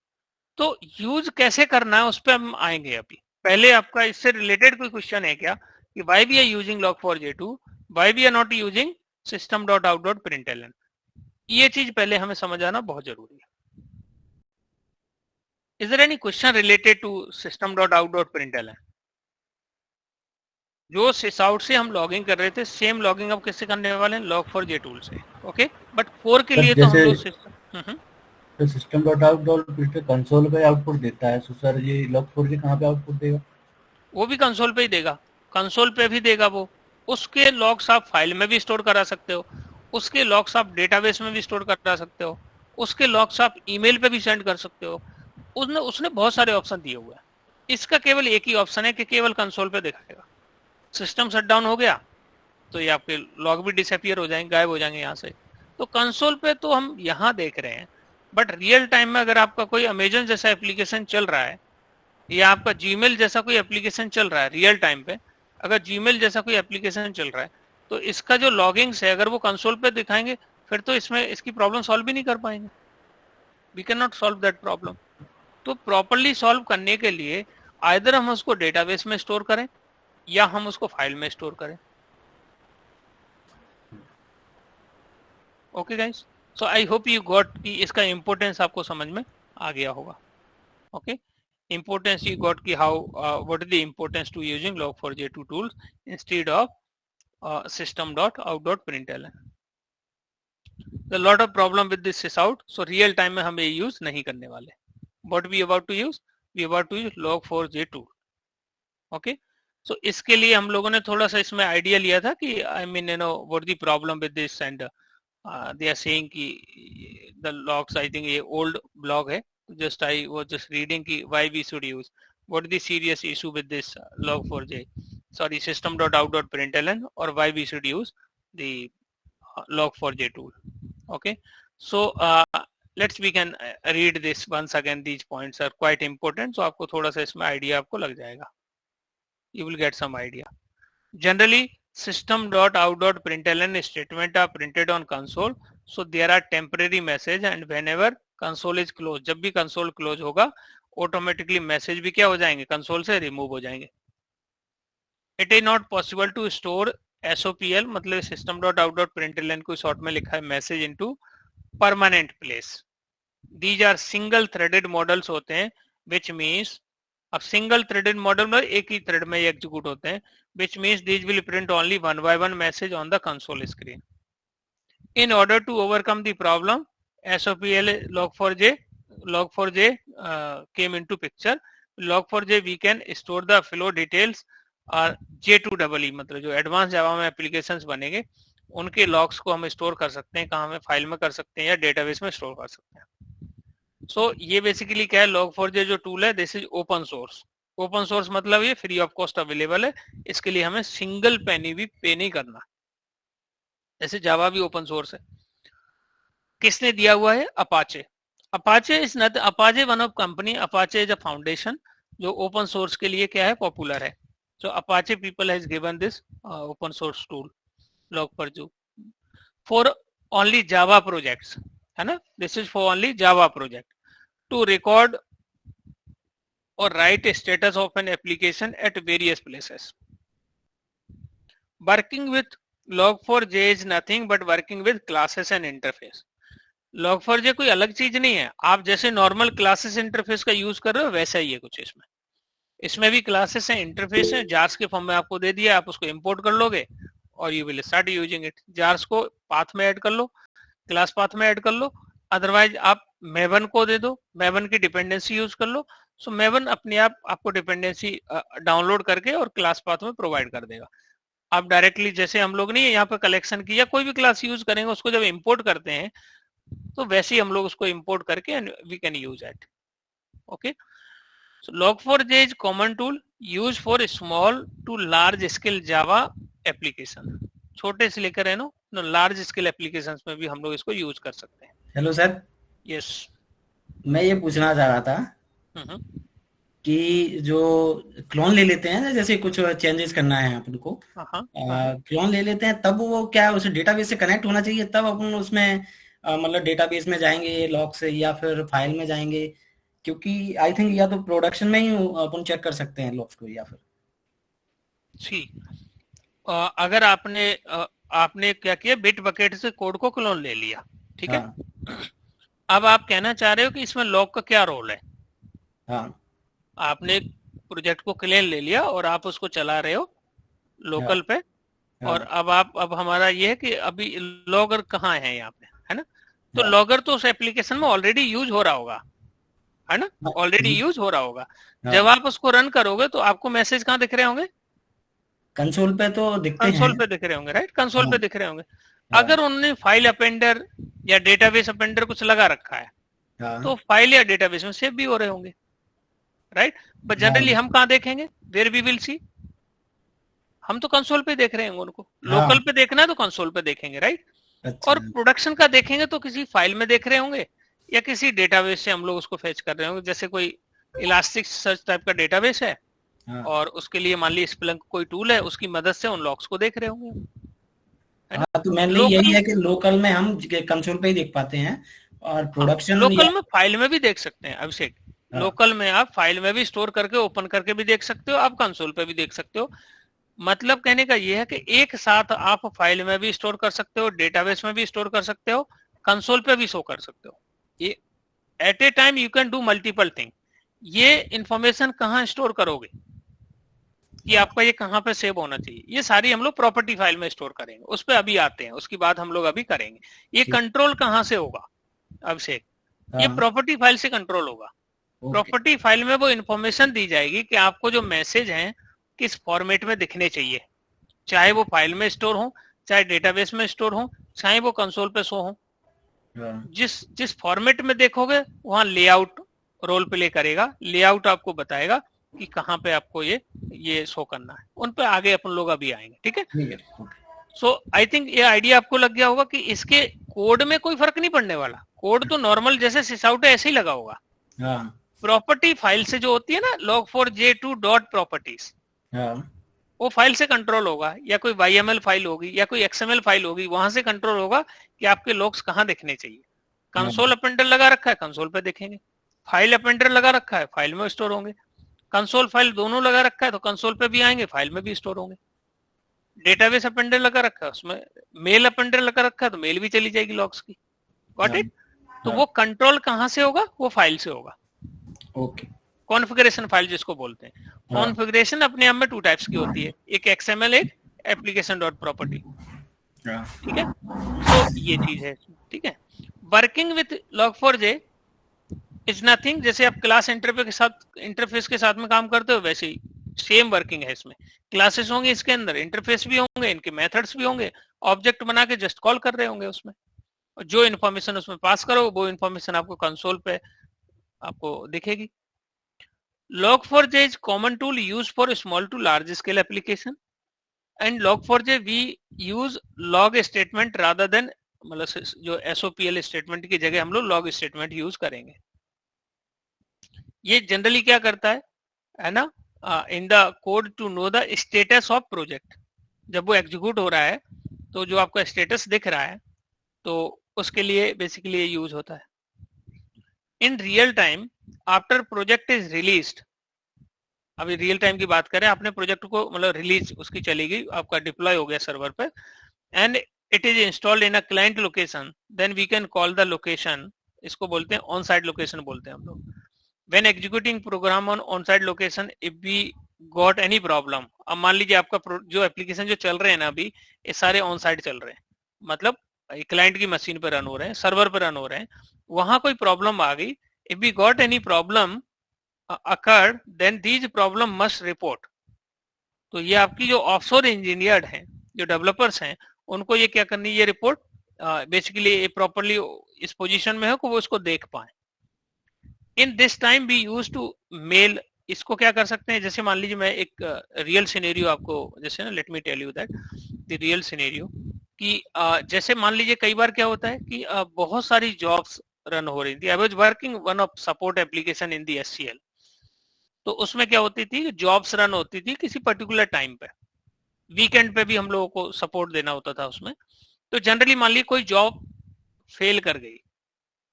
तो यूज कैसे करना है उस पर हम आएंगे अभी। पहले आपका इससे रिलेटेड कोई क्वेश्चन है क्या कि why we are using log4j2, why we are not using system.out.println? ये चीज पहले हमें समझ आना बहुत जरूरी है। Is there any question related to system.out.println? जो सिसआउट से हम लॉगिंग कर रहे थे, सेम लॉगिंग अब किससे करने वाले हैं? log4j टूल से, ओके। बट 4 के लिए तो हम लोग तो system dot out dot printer console पे आउटपुट देता है, तो सर ये log4j कहाँ पे आउटपुट देगा? वो भी कंसोल पे ही देगा, कंसोल पे भी देगा वो। उसके लॉग्स आप फाइल में भी स्टोर करा सकते हो, उसके लॉग्स आप डेटाबेस में भी स्टोर करा सकते हो, उसके लॉग्स आप ईमेल पे भी सेंड कर सकते हो। उसने उसने बहुत सारे ऑप्शन दिए हुए हैं। इसका केवल एक ही ऑप्शन है कि केवल कंसोल पे दिखाएगा। सिस्टम शट डाउन हो गया तो ये आपके लॉग भी डिसअपियर हो जाएंगे, गायब हो जाएंगे यहाँ से। तो कंसोल पे तो हम यहाँ देख रहे हैं, बट रियल टाइम में अगर आपका कोई अमेजन जैसा एप्लीकेशन चल रहा है या आपका जीमेल जैसा कोई एप्लीकेशन चल रहा है रियल टाइम पे, अगर जीमेल जैसा कोई एप्लीकेशन चल रहा है तो इसका जो लॉगिंग्स है अगर वो कंसोल पे दिखाएंगे फिर तो इसमें इसकी प्रॉब्लम सॉल्व भी नहीं कर पाएंगे। We can not solve that problem. तो प्रॉपरली सॉल्व करने के लिए आइदर हम उसको डेटाबेस में स्टोर करें या हम उसको फाइल में स्टोर करें। Okay guys, so I hope you got कि इसका इंपॉर्टेंस आपको समझ में आ गया होगा। Okay, importance you got ki how what is the importance to using log4j2 tools instead of system.out.println. The lot of problem with this is out, so real time में हम ये use नहीं करने वाले। What we about to use? We about to use log4j tool. Okay, so इसके लिए हम लोगों ने थोड़ा सा इसमें आइडिया लिया था कि I mean you know what the problem with this, and they are saying कि the logs, I think ये old blog है, just I was just reading ki why we should use, what is the serious issue with this log4j, sorry, system.out.println, or why we should use the log4j tool. Okay, so let's we can read this once again. These points are quite important, so आपको थोड़ा सा इसमें idea आपको लग जाएगा, you will get some idea. Generally system.out.println statement are printed on console, so there are temporary message, and whenever console is close, जब भी console close होगा ऑटोमेटिकली मैसेज भी क्या हो जाएंगे, कंसोल से रिमूव हो जाएंगे। It is not possible to store SOPL, मतलब system dot out dot println को शॉर्ट में लिखा है message into permanent place. These are single threaded models होते हैं, विच मीन्स अब सिंगल थ्रेडेड मॉडल में एक ही थ्रेड में एग्जीक्यूट होते हैं, which means these will print only one by one message on the console screen. In order to overcome the problem SOPL log4j came into picture. log4j we can store the flow details और J2EE, मतलब जो advance जावा में applications बनेंगे उनके logs को हम store कर सकते हैं, कहाँ में, फाइल में कर सकते हैं या डेटाबेस में स्टोर कर सकते हैं। सो ये बेसिकली क्या है, log4j जो टूल है this is open source. Open source मतलब ये फ्री ऑफ कॉस्ट अवेलेबल है, इसके लिए हमें सिंगल पेनी भी पे नहीं करना। जैसे जावा भी ओपन सोर्स है। किसने दिया हुआ है, Apache. Apache is not, Apache one of company, Apache is a foundation जो ओपन सोर्स के लिए क्या है, पॉपुलर है। So Apache people has given this open source tool log4j for only Java projects, है ना, this is for only Java project to record और write status of an application at various places. Working with log4j is nothing but working with classes and interface. log4j कोई अलग चीज नहीं है, आप जैसे नॉर्मल क्लासेस इंटरफेस का use कर रहे हो वैसा ही है कुछ इसमें। इसमें भी क्लासेस हैं, इंटरफेस है, जार्स के फॉर्म में आपको दे दिया, आप उसको इंपोर्ट कर लोगे और you will start using it. Jars को पाथ में ऐड कर लो, क्लास पाथ में ऐड कर लो, अदरवाइज आप मेवन को दे दो, मेवन की डिपेंडेंसी यूज कर लो। सो मेवन अपने आप आपको डिपेंडेंसी डाउनलोड करके और क्लास पाथ में प्रोवाइड कर देगा। आप डायरेक्टली जैसे हम लोग नहीं यहाँ पे कलेक्शन की या कोई भी क्लास यूज करेंगे उसको जब इंपोर्ट करते हैं तो वैसे ही हम लोग उसको इंपोर्ट करके and we can use it. Okay, so log4j is common tool use for small to large scale Java application. छोटे से लेकर है नो लार्ज स्केल एप्लीकेशंस में भी हम लोग इसको यूज कर सकते हैं। Hello sir. यस, मैं ये पूछना चाह रहा था कि जो क्लोन ले लेते हैं, जैसे कुछ चेंजेस करना है अपन को, क्लोन ले लेते हैं तब वो क्या उस डेटाबेस से कनेक्ट होना चाहिए, तब अपन उसमें मतलब डेटाबेस में जाएंगे लॉग से या फिर फाइल में जाएंगे? क्योंकि आई थिंक या तो प्रोडक्शन में ही अपन चेक कर सकते हैं लॉग्स को या फिर अगर आपने क्या किया, बिट बकेट से कोड को क्लोन ले लिया, ठीक है। अब आप कहना चाह रहे हो कि इसमें लॉग का क्या रोल है। आपने प्रोजेक्ट को क्लोन ले लिया और आप उसको चला रहे हो लोकल पे, और अब हमारा ये है कि अभी लॉगर कहाँ है यहाँ पे, है ना। तो लॉगर तो उस एप्लीकेशन में ऑलरेडी यूज हो रहा होगा, है ना, ऑलरेडी यूज हो रहा होगा। जब आप उसको रन करोगे तो आपको मैसेज कहाँ दिख रहे होंगे? कंसोल पे तो दिखते हैं, कंसोल पे दिख रहे होंगे, राइट, कंसोल पे दिख रहे होंगे। अगर उन्होंने फाइल अपेंडर या डेटाबेस अपेंडर कुछ लगा रखा है तो फाइल या डेटाबेस में सेव भी हो रहे होंगे, राइट। बट जनरली हम कहाँ देखेंगे? वेयर वी विल सी, हम तो कंसोल पे देख रहे होंगे उनको। लोकल पे देखना है तो कंसोल पे देखेंगे, राइट। अच्छा। और प्रोडक्शन का देखेंगे तो किसी फाइल में देख रहे होंगे या किसी डेटाबेस से हम लोग उसको फेच कर रहे होंगे। जैसे कोई इलास्टिक सर्च टाइप का डेटाबेस है और उसके लिए मान लीजिए स्प्लंक कोई टूल है, उसकी मदद से उन लॉग्स को देख रहे होंगे। तो मेनली यही है कि लोकल में हम कंसोल पे ही देख पाते हैं और प्रोडक्शन लोकल में फाइल में भी देख सकते हैं अभिषेक। लोकल में आप फाइल में भी स्टोर करके ओपन करके भी देख सकते हो, आप कंसोल पे भी देख सकते हो। मतलब कहने का ये है कि एक साथ आप फाइल में भी स्टोर कर सकते हो, डेटाबेस में भी स्टोर कर सकते हो, कंसोल पे भी शो कर सकते हो। ये at a time you can do multiple thing. ये इंफॉर्मेशन कहाँ स्टोर करोगे कि आपका ये कहाँ पे सेव होना चाहिए, ये सारी हम लोग प्रॉपर्टी फाइल में स्टोर करेंगे, उस पर अभी आते हैं, उसकी बात हम लोग अभी करेंगे। ये कंट्रोल कहाँ से होगा अभिषेक? ये प्रॉपर्टी फाइल से कंट्रोल होगा। प्रॉपर्टी फाइल में वो इंफॉर्मेशन दी जाएगी कि आपको जो मैसेज हैं किस फॉर्मेट में दिखने चाहिए, चाहे वो फाइल में स्टोर हो, चाहे डेटाबेस में स्टोर हो, चाहे वो कंसोल पे शो हो। जिस फॉर्मेट में देखोगे वहां लेआउट रोल प्ले करेगा, लेआउट आपको बताएगा कि कहाँ पे आपको ये शो करना है। उन पे आगे अपन लोग अभी आएंगे, ठीक है। सो आई थिंक ये आइडिया आपको लग गया होगा कि इसके कोड में कोई फर्क नहीं पड़ने वाला। कोड तो नॉर्मल जैसे सिसआउट है ऐसे ही लगा होगा। प्रॉपर्टी फाइल से जो होती है ना log4j2 डॉट प्रॉपर्टीज, वो फाइल से कंट्रोल होगा, या कोई YML फाइल होगी या कोई XML फाइल होगी, वहां से कंट्रोल होगा कि आपके लॉग्स कहाँ दिखने चाहिए। कंसोल अपेंडर लगा रखा है, कंसोल पे देखेंगे। फाइल अपेंडर लगा रखा है, फाइल में स्टोर होंगे। कंसोल फाइल दोनों लगा रखा है तो कंसोल पे भी आएंगे, फाइल में भी स्टोर होंगे। डेटाबेस अपेंडर लगा रखा है, उसमें मेल अपेंडर लगा रखा है तो मेल भी चली जाएगी लॉग्स की। Got it? तो वो कंट्रोल कहाँ से होगा? वो फाइल से होगा। ओके। कॉन्फ़िगरेशन फाइल जिसको बोलते हैं। कॉन्फ़िगरेशन अपने आप में 2 टाइप्स की होती है, एक XML, एक एप्लीकेशन डॉट प्रॉपर्टी, ठीक है। तो ये चीज है, ठीक है। Working with log4j is nothing, जैसे आप क्लास इंटरफेस के साथ में काम करते हो वैसे ही सेम वर्किंग है। इसमें क्लासेस होंगे, इसके अंदर इंटरफेस भी होंगे, इनके मेथड्स भी होंगे, ऑब्जेक्ट बना के जस्ट कॉल कर रहे होंगे उसमें, और जो इन्फॉर्मेशन उसमें पास करो वो इन्फॉर्मेशन आपको कंसोल पे आपको दिखेगी। log4j is common tool used for small to large scale application, and log4j we use log statement rather than, मतलब जो SOPL स्टेटमेंट की जगह हम लोग log स्टेटमेंट यूज करेंगे। ये जनरली क्या करता है ना, in the code to know the status of project. जब वो एग्जीक्यूट हो रहा है तो जो आपका स्टेटस दिख रहा है तो उसके लिए बेसिकली ये यूज होता है। In real time after project is released, अभी रियल टाइम की बात करें, आपने प्रोजेक्ट को मतलब रिलीज उसकी चलेगी, आपका डिप्लॉय हो गया सर्वर पे, and it is installed in a client location, then we can call the location, इसको बोलते हैं ऑन साइट लोकेशन बोलते हैं हम लोग। When executing program on site location if we got any problem, अब मान लीजिए आपका जो एप्लीकेशन जो चल रहे हैं ना अभी, ये सारे ऑन साइट चल रहे हैं, मतलब क्लाइंट की मशीन पर रन हो रहे हैं, सर्वर पर रन हो रहे हैं, वहां कोई प्रॉब्लम आ गई, if we got any problem occurred then these problem must report। तो ये आपकी जो ऑफशोर इंजीनियर हैं, जो डेवलपर्स हैं, उनको ये क्या करनी है, ये रिपोर्ट बेसिकली ये प्रॉपरली इस पोजीशन में है कि वो इसको देख पाए। In this time we use to mail, इसको क्या कर सकते हैं, जैसे मान लीजिए मैं एक रियल सिनेरियो आपको, जैसे ना let me tell you that the real scenario कि जैसे मान लीजिए कई बार क्या होता है कि बहुत सारी जॉब्स रन हो रही थी। I was working one of support application in the SCL, तो उसमें क्या होती थी, जॉब्स रन होती थी किसी पर्टिकुलर टाइम पे, वीकेंड पे भी हम लोगों को सपोर्ट देना होता था उसमें। तो जनरली मान ली कोई जॉब फेल कर गई,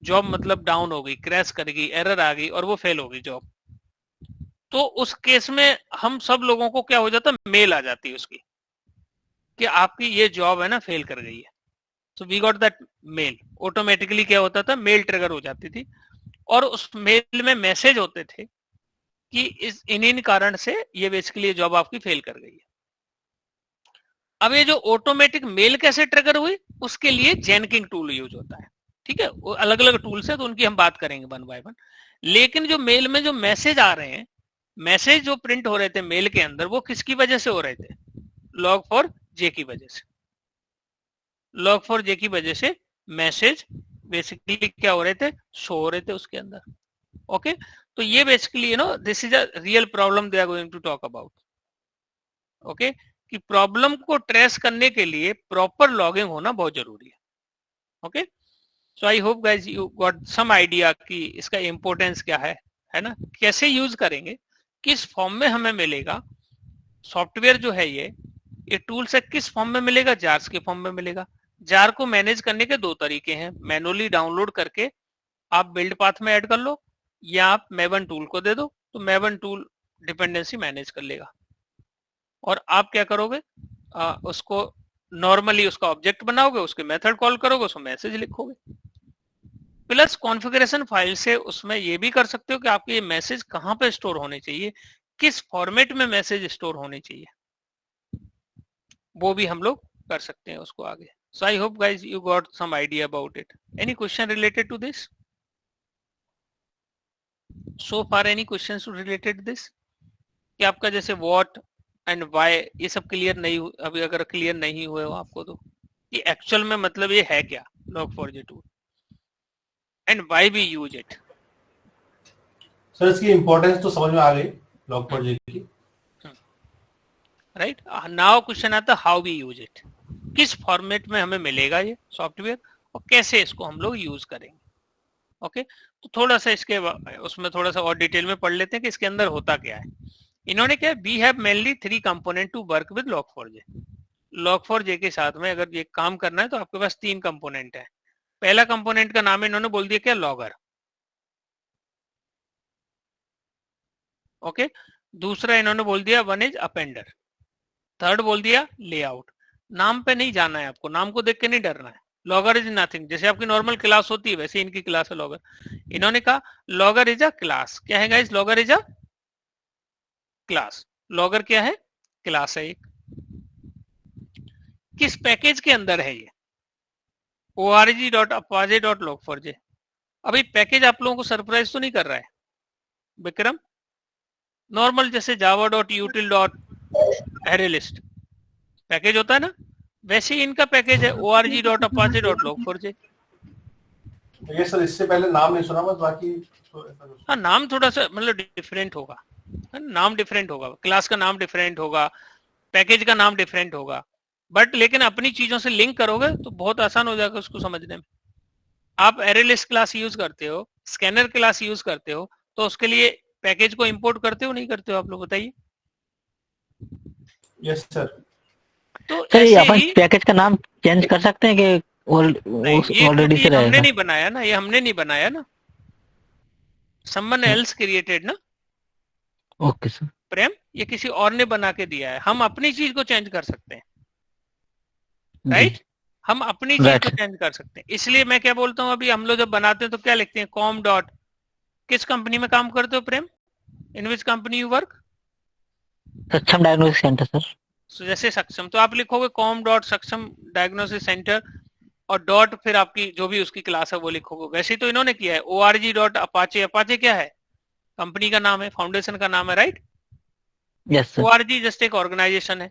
जॉब मतलब डाउन हो गई, क्रैश कर गई, एरर आ गई और वो फेल हो गई जॉब, तो उस केस में हम सब लोगों को क्या हो जाता, मेल आ जाती है उसकी कि आपकी ये जॉब है ना फेल कर गई है। So we got that mail, automatically क्या होता था, मेल ट्रिगर हो जाती थी, और उस मेल में मैसेज होते थे कि इन कारण से ये बेसिकली जॉब आपकी फेल कर गई है। अब ये जो ऑटोमेटिक मेल कैसे ट्रिगर हुई, उसके लिए जेनकिंग टूल यूज होता है। ठीक है, वो अलग अलग टूल्स है तो उनकी हम बात करेंगे वन बाय वन। लेकिन जो मेल में जो मैसेज आ रहे हैं, मैसेज जो प्रिंट हो रहे थे मेल के अंदर, वो किसकी वजह से हो रहे थे? log4j की वजह से। log4j की वजह से मैसेज बेसिकली क्या हो रहे थे? शो हो रहे थे उसके अंदर। ओके, तो ये basically you know this is a real problem they are going to talk about. Okay, कि प्रॉब्लम को ट्रेस करने के लिए प्रॉपर लॉगिंग होना बहुत जरूरी है। Okay, so I hope guys you got some idea कि इसका इंपॉर्टेंस क्या है ना, कैसे यूज करेंगे, किस फॉर्म में हमें मिलेगा सॉफ्टवेयर जो है ये टूल से किस फॉर्म में मिलेगा? जार्स के फॉर्म में मिलेगा। जार को मैनेज करने के दो तरीके हैं, मैनुअली डाउनलोड करके आप बिल्ड पाथ में ऐड कर लो, या आप मेवन टूल को दे दो तो मेवन टूल डिपेंडेंसी मैनेज कर लेगा। और आप क्या करोगे? उसको नॉर्मली उसका ऑब्जेक्ट बनाओगे, उसके मेथड कॉल करोगे, उसको मैसेज लिखोगे। प्लस कॉन्फ़िगरेशन फाइल से उसमें ये भी कर सकते हो कि आपके ये मैसेज कहाँ पे स्टोर होने चाहिए, किस फॉर्मेट में मैसेज स्टोर होने चाहिए, वो भी हम लोग कर सकते हैं उसको आगे। So I hope guys you got some idea about it. Any question related to this? So far any question related this? कि आपका जैसे व्हाट एंड व्हाई ये सब क्लियर नहीं, अभी अगर क्लियर नहीं हुए हो आपको तो कि एक्चुअल में मतलब ये है क्या log4j tool and why we use it. Sir इसकी इंपॉर्टेंस तो समझ में आ गई log4j की, राइट। नाउ क्वेश्चन आता हाउ वी यूज इट, किस फॉर्मेट में हमें मिलेगा ये सॉफ्टवेयर और कैसे इसको हम लोग यूज करेंगे। ओके, तो थोड़ा सा इसके उसमें थोड़ा सा और डिटेल में पढ़ लेते हैं कि इसके अंदर होता क्या है। इन्होंने क्या, we have mainly 3 component to work with log4j। log4j के साथ में अगर ये काम करना है तो आपके पास 3 कंपोनेंट है। पहला कंपोनेंट का नाम इन्होंने बोल दिया क्या? लॉगर। ओके, दूसरा इन्होंने बोल दिया वन इज अपेंडर, थर्ड बोल दिया लेआउट। नाम पे नहीं जाना है आपको, नाम को देख के नहीं डरना है। लॉगर इज नथिंग, जैसे आपकी नॉर्मल क्लास होती है वैसे इनकी क्लास है लॉगर। इन्होंने कहा लॉगर इज अ क्लास। क्या है guys? Logger is a class. Logger क्या है? क्लास है एक। किस पैकेज के अंदर है ये? org.apache.log4j। अभी पैकेज आप लोगों को सरप्राइज तो नहीं कर रहा है विक्रम? नॉर्मल जैसे java.util.arraylist पैकेज होता है ना, वैसे ही इनका पैकेज है org.apache.log4j। ये सर इससे पहले नाम नहीं सुना बस, बाकी हाँ नाम थोड़ा सा मतलब डिफरेंट होगा, नाम डिफरेंट होगा, क्लास का नाम डिफरेंट होगा, पैकेज का नाम डिफरेंट होगा, बट लेकिन अपनी चीजों से लिंक करोगे तो बहुत आसान हो जाएगा उसको समझने में। आप एरेलिस्ट क्लास यूज करते हो, स्कैनर क्लास यूज करते हो, तो उसके लिए पैकेज को इंपोर्ट करते हो नहीं करते हो आप लोग बताइए? Yes sir. तो सर ये ऐसे अपन ही पैकेज का नाम चेंज कर सकते हैं कि ऑलरेडी से हमने रहेगा? नहीं बनाया ना, ये हमने नहीं बनाया ना, समवन एल्स क्रिएटेड ना ओके सर। प्रेम, ये किसी और ने बना के दिया है। हम अपनी चीज को चेंज कर सकते हैं, राइट? हम अपनी चीज को चेंज कर सकते हैं। इसलिए मैं क्या बोलता हूँ, अभी हम लोग जब बनाते हैं तो क्या लिखते हैं? कॉम डॉट, किस कंपनी में काम करते हो प्रेम? इन विच कंपनी यू वर्क? सक्षम डायग्नोस्टिक सेंटर सर। So, जैसे सक्षम तो आप लिखोगे कॉम डॉट सक्षम डायग्नोसिस सेंटर और डॉट फिर आपकी जो भी उसकी क्लास है वो लिखोगे। वैसे तो इन्होंने किया है org.apache। अपाचे क्या है? कंपनी का नाम है, फाउंडेशन का नाम है, right? Yes sir. org just एक ऑर्गेनाइजेशन है।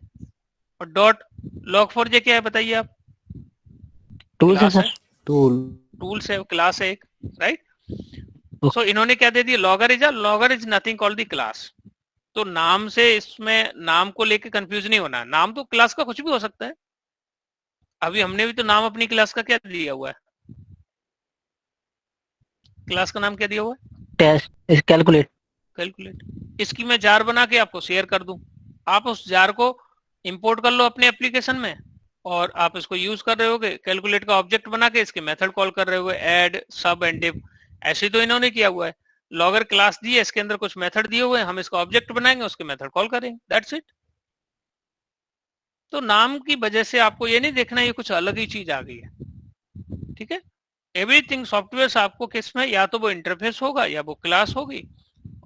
और डॉट log4j क्या है बताइए आप? टूल्स है सर। टूल्स है, क्लास है एक, राइट? सो इन्होंने क्या दे दिया? Logger is nothing called the class. तो नाम से इसमें नाम को लेके कंफ्यूज नहीं होना, नाम तो क्लास का कुछ भी हो सकता है। अभी हमने भी तो नाम अपनी क्लास का क्या दिया हुआ है? क्लास का नाम क्या दिया हुआ है? Test calculate. इसकी मैं जार बना के आपको शेयर कर दूं, आप उस जार को इंपोर्ट कर लो अपने एप्लीकेशन में और आप इसको यूज कर रहे होगे। कैलकुलेट का ऑब्जेक्ट बना के इसके मेथड कॉल कर रहे होगे, ऐड, सब एंड डिव। ऐसे तो इन्होंने किया हुआ है। लॉगर क्लास दी है, इसके अंदर कुछ मेथड दिए हुए हैं, हम इसका ऑब्जेक्ट बनाएंगे, उसके मेथड कॉल करेंगे, दैट्स इट। तो नाम की वजह से आपको ये नहीं देखना ये कुछ अलग ही चीज आ गई है, ठीक है? एवरीथिंग सॉफ्टवेयर आपको किस में, या तो वो इंटरफेस होगा या वो क्लास होगी,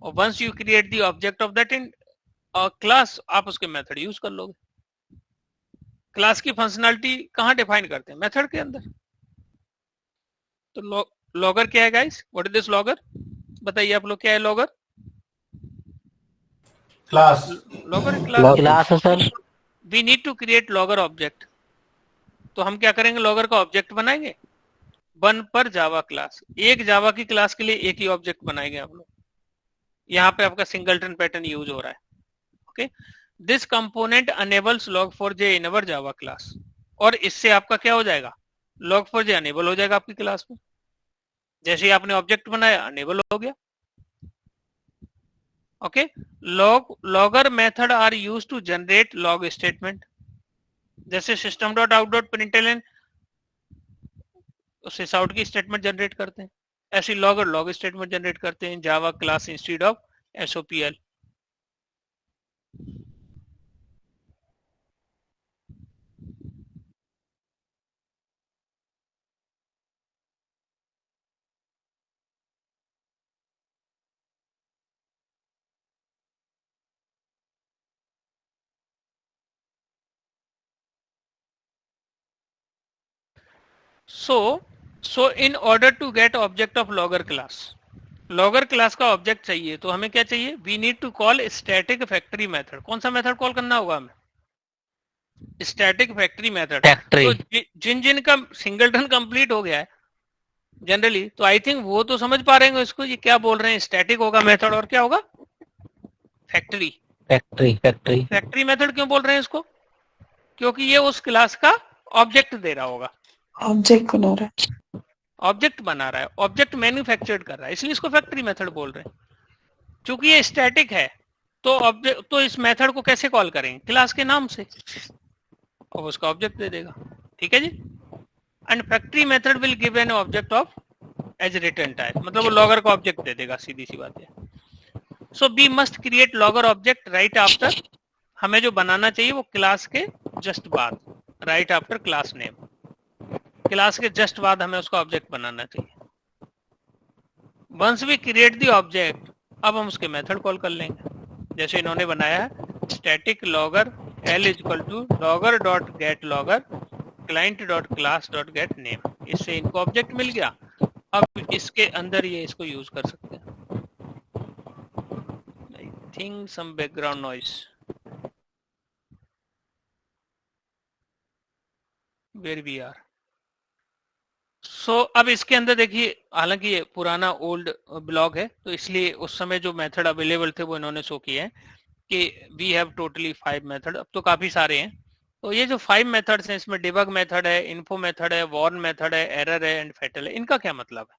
और once you create the object of that in class, आप उसके मेथड यूज कर लोगे। क्लास की फंक्शनैलिटी कहाँ डिफाइन करते हैं? मेथड के अंदर। तो लॉगर क्या है guys? What is this logger? बताइए आप लोग, क्या है लॉगर? क्लास। लॉगर क्लास है sir. We need to create logger object. तो हम क्या करेंगे? लॉगर का ऑब्जेक्ट बनाएंगे 1 पर जावा क्लास। एक जावा की क्लास के लिए एक ही ऑब्जेक्ट बनाएंगे आप लोग। यहाँ पे आपका सिंगलटन पैटर्न यूज हो रहा है। Okay, this component enables log4j in our Java class. और इससे आपका क्या हो जाएगा? log4j अनेबल हो जाएगा आपकी क्लास में। जैसे ही आपने ऑब्जेक्ट बनाया अनेबल हो गया। ओके, logger method are use to generate log statement. जैसे system.out.println सिस आउट की स्टेटमेंट जनरेट करते हैं, ऐसी लॉगर लॉग स्टेटमेंट जनरेट करते हैं Java class instead of SOPL। So in order to get object of logger class, logger class का ऑब्जेक्ट चाहिए तो हमें क्या चाहिए? We need to call static factory method. कौन सा मेथड कॉल करना होगा हमें? Static factory method. तो जिन का सिंगलटन कंप्लीट हो गया है जनरली, तो आई थिंक वो तो समझ पा रहे हैं इसको, ये क्या बोल रहे हैं। स्टैटिक होगा मेथड और क्या होगा? फैक्ट्री। फैक्ट्री मेथड क्यों बोल रहे हैं इसको? क्योंकि ये उस क्लास का ऑब्जेक्ट दे रहा होगा, ऑब्जेक्ट बना रहा है, ऑब्जेक्ट मैन्युफैक्चर्ड कर रहा है, इसलिए इसको फैक्ट्री मेथड बोल रहे हैं। क्योंकि ये स्टैटिक है तो ऑब्जेक्ट, तो इस मेथड को कैसे कॉल करेंगे? क्लास के नाम से, और उसका ऑब्जेक्ट दे देगा। ठीक है जी। And factory method will give an object of as return type, मतलब वो लॉगर का ऑब्जेक्ट दे देगा, सीधी सी बात है। So we must create logger object right after, हमें जो बनाना चाहिए वो क्लास के जस्ट बाद, right after class name, class के जस्ट बाद हमें उसका ऑब्जेक्ट बनाना चाहिए। Once we create the object, अब हम उसके मेथड कॉल कर लेंगे। जैसे इन्होंने बनाया है static logger l equal to logger dot get logger client dot class dot get name, इससे इनको ऑब्जेक्ट मिल गया। अब इसके अंदर ये इसको यूज कर सकते हैं। I think some background noise, where we are. अब इसके अंदर देखिए, हालांकि ये पुराना ओल्ड ब्लॉग है तो इसलिए उस समय जो मेथड अवेलेबल थे वो इन्होंने शो किए हैं कि वी हैव टोटली 5 मेथड। अब तो काफी सारे हैं। तो ये जो 5 मेथड्स हैं, इसमें डिबग मेथड है, इन्फो मेथड है, वार्न मेथड है, एरर है एंड फेटल है। इनका क्या मतलब है?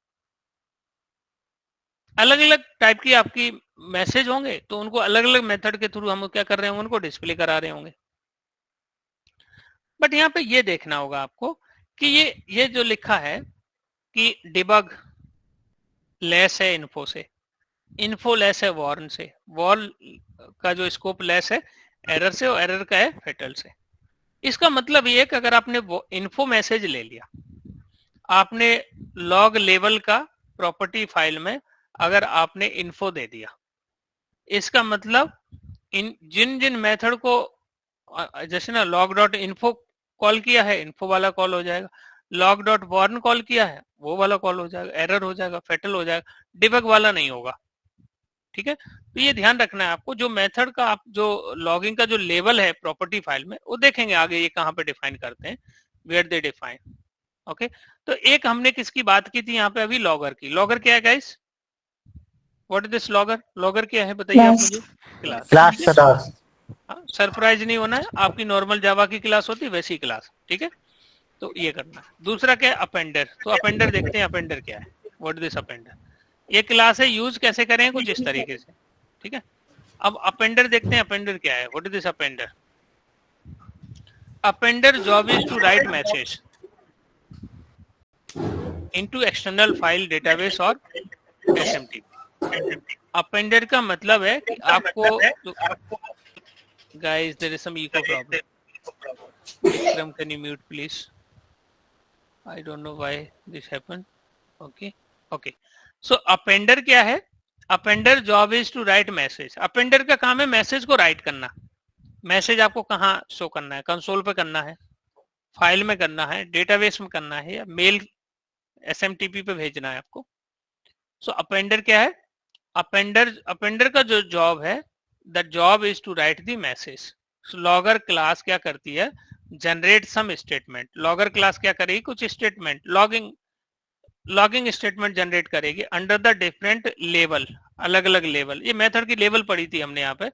अलग अलग टाइप की आपकी मैसेज होंगे तो उनको अलग अलग मेथड के थ्रू हम क्या कर रहे होंगे? उनको डिस्प्ले करा रहे होंगे। बट यहाँ पे ये देखना होगा आपको कि ये जो लिखा है कि डिबग लेस है इन्फो से, इन्फो लेस है वार्न से, वार्न का जो स्कोप लेस है एरर से, और एरर का है फेटल से। इसका मतलब ये है कि अगर आपने इन्फो मैसेज ले लिया, आपने लॉग लेवल का प्रॉपर्टी फाइल में अगर आपने इन्फो दे दिया, इसका मतलब जिन जिन मेथड को जैसे ना लॉग डॉट इन्फो कॉल किया है, इन्फो वाला कॉल हो जाएगा, लॉग डॉट वार्न कॉल किया है वो वाला कॉल हो जाएगा, एरर हो जाएगा, फेटल हो जाएगा, डिबग वाला नहीं होगा। ठीक है, तो ये ध्यान रखना है आपको। जो मेथड का आप जो लॉगिंग का जो लेवल है प्रॉपर्टी फाइल में, वो देखेंगे आगे ये कहाँ पे डिफाइन करते हैं, वेयर दे डिफाइन। ओके, तो एक हमने किसकी बात की थी यहाँ पे अभी? लॉगर की। लॉगर क्या है guys? What is this logger? Logger क्या है बताइए आप मुझे? क्लास। सरप्राइज नहीं होना है, आपकी नॉर्मल जावा की क्लास होती है वैसी क्लास। ठीक है, तो ये करना है। दूसरा क्या है? अपेंडर। तो अपेंडर देखते हैं, अपेंडर क्या है? What is this appender? ये क्लास है, यूज कैसे करें कुछ इस तरीके से। ठीक है, अब अपेंडर देखते हैं, अपेंडर क्या है? What is this appender? Appender job is to write message into external file database और SMTP। अपेंडर का मतलब है कि आपको guys there is some echo problem. Vikram, can you mute please? I don't know why this happened. Okay, so appender क्या है? appender job is to write message. appender का काम है मैसेज को राइट करना। मैसेज आपको कहाँ शो करना है? कंसोल पे करना है, फाइल में करना है, डेटाबेस में करना है, या मेल SMTP पे भेजना है आपको। सो अपेंडर क्या है? अपेंडर का जो जॉब है, the job is to write the message. Logger class क्या करती है? Generate some statement. Logger class क्या करेगी? कुछ स्टेटमेंट, लॉगिंग स्टेटमेंट जनरेट करेगी अंडर द डिफरेंट लेवल, अलग अलग लेवल। ये मेथड की लेवल पढ़ी थी हमने यहाँ पे,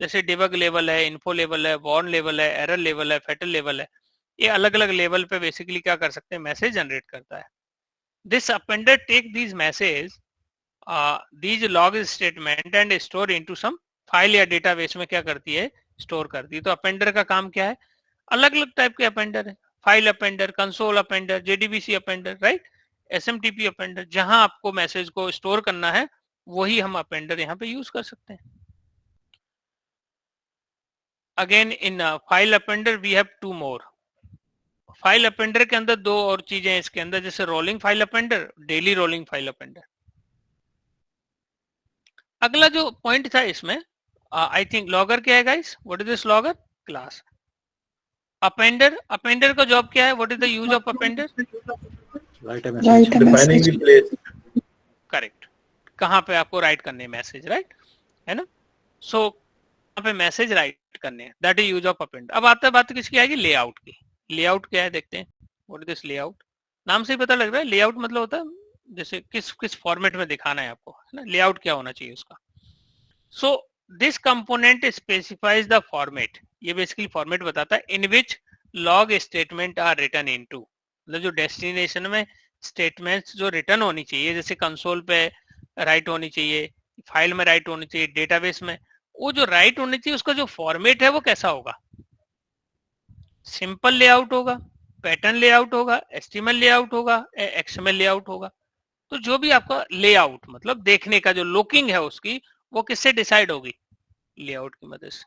जैसे डिबग लेवल है, इन्फो लेवल है, वॉर्न लेवल है, एरर लेवल है, फेटल लेवल है। ये अलग अलग लेवल पे बेसिकली क्या कर सकते हैं? मैसेज जनरेट करता है। This appender take these message, these log statement and store into some file या डेटाबेस में क्या करती है? स्टोर करती है। तो अपेंडर का काम क्या है? अलग अलग टाइप के अपेंडर है, file appender, console appender, JDBC appender, right, SMTP appender. जहां आपको मैसेज को स्टोर करना है वही हम अपेंडर यहाँ पे यूज कर सकते हैं। Again in file appender we have 2 more. File appender के अंदर 2 और चीजें इसके अंदर, जैसे rolling file appender, daily rolling file appender. अगला जो पॉइंट था इसमें, आई थिंक लॉगर क्या है guys? What is this logger? Class. Appender का जॉब क्या है? What is the use of appender? Correct, कहाँ पे आपको राइट करने मैसेज, राइट, है ना? सो यहाँ पे मैसेज राइट करने हैं, दैट इज यूज ऑफ अपेंडर। अब आता है बात किसकी आएगी? लेआउट की। लेआउट क्या है देखते हैं। What is this layout? नाम से ही पता लग रहा है लेआउट मतलब होता है जैसे किस फॉर्मेट में दिखाना है आपको, है ना? लेआउट क्या होना चाहिए उसका। So this component specifies the format. ये बेसिकली फॉर्मेट बताता है in which log statement are written into, मतलब जो डेस्टिनेशन में स्टेटमेंट्स जो रिटर्न होनी चाहिए, जैसे कंसोल पे राइट होनी चाहिए, फाइल में राइट होनी चाहिए, डेटाबेस में, वो जो राइट होनी चाहिए उसका जो फॉर्मेट है वो कैसा होगा? सिंपल लेआउट होगा, पैटर्न लेआउट होगा, HTML लेआउट होगा, XML लेआउट होगा। तो जो भी आपका लेआउट मतलब देखने का जो लुकिंग है उसकी, वो किससे डिसाइड होगी? लेआउट की मदद से।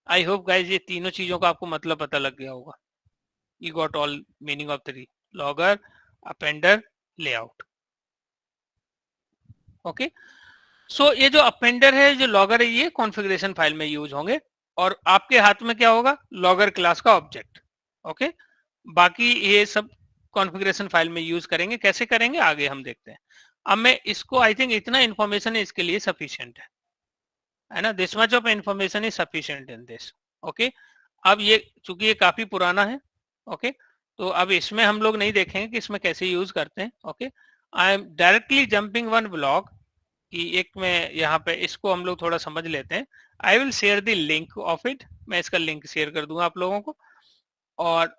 आई होप गाइज ये तीनों चीजों का आपको मतलब पता लग गया होगा। You got all meaning of 3, logger, appender, layout. Okay, so ये जो अपेंडर है, जो लॉगर है, ये कॉन्फ़िगरेशन फाइल में यूज होंगे और आपके हाथ में क्या होगा? लॉगर क्लास का ऑब्जेक्ट। ओके, बाकी ये सब कॉन्फ़िगरेशन फाइल में यूज करेंगे। कैसे करेंगे आगे हम देखते हैं। अब मैं इसको, आई थिंक इतना इंफॉर्मेशन इसके लिए सफिशिएंट है ना? This much of information is sufficient in this. Okay, अब ये चूंकि ये काफी पुराना है, ओके, तो अब इसमें हम लोग नहीं देखेंगे कि इसमें कैसे यूज करते हैं। Okay, I am directly jumping one blog कि एक में यहाँ पे इसको हम लोग थोड़ा समझ लेते हैं। I will share the link of it, मैं इसका लिंक शेयर कर दूंगा आप लोगों को, और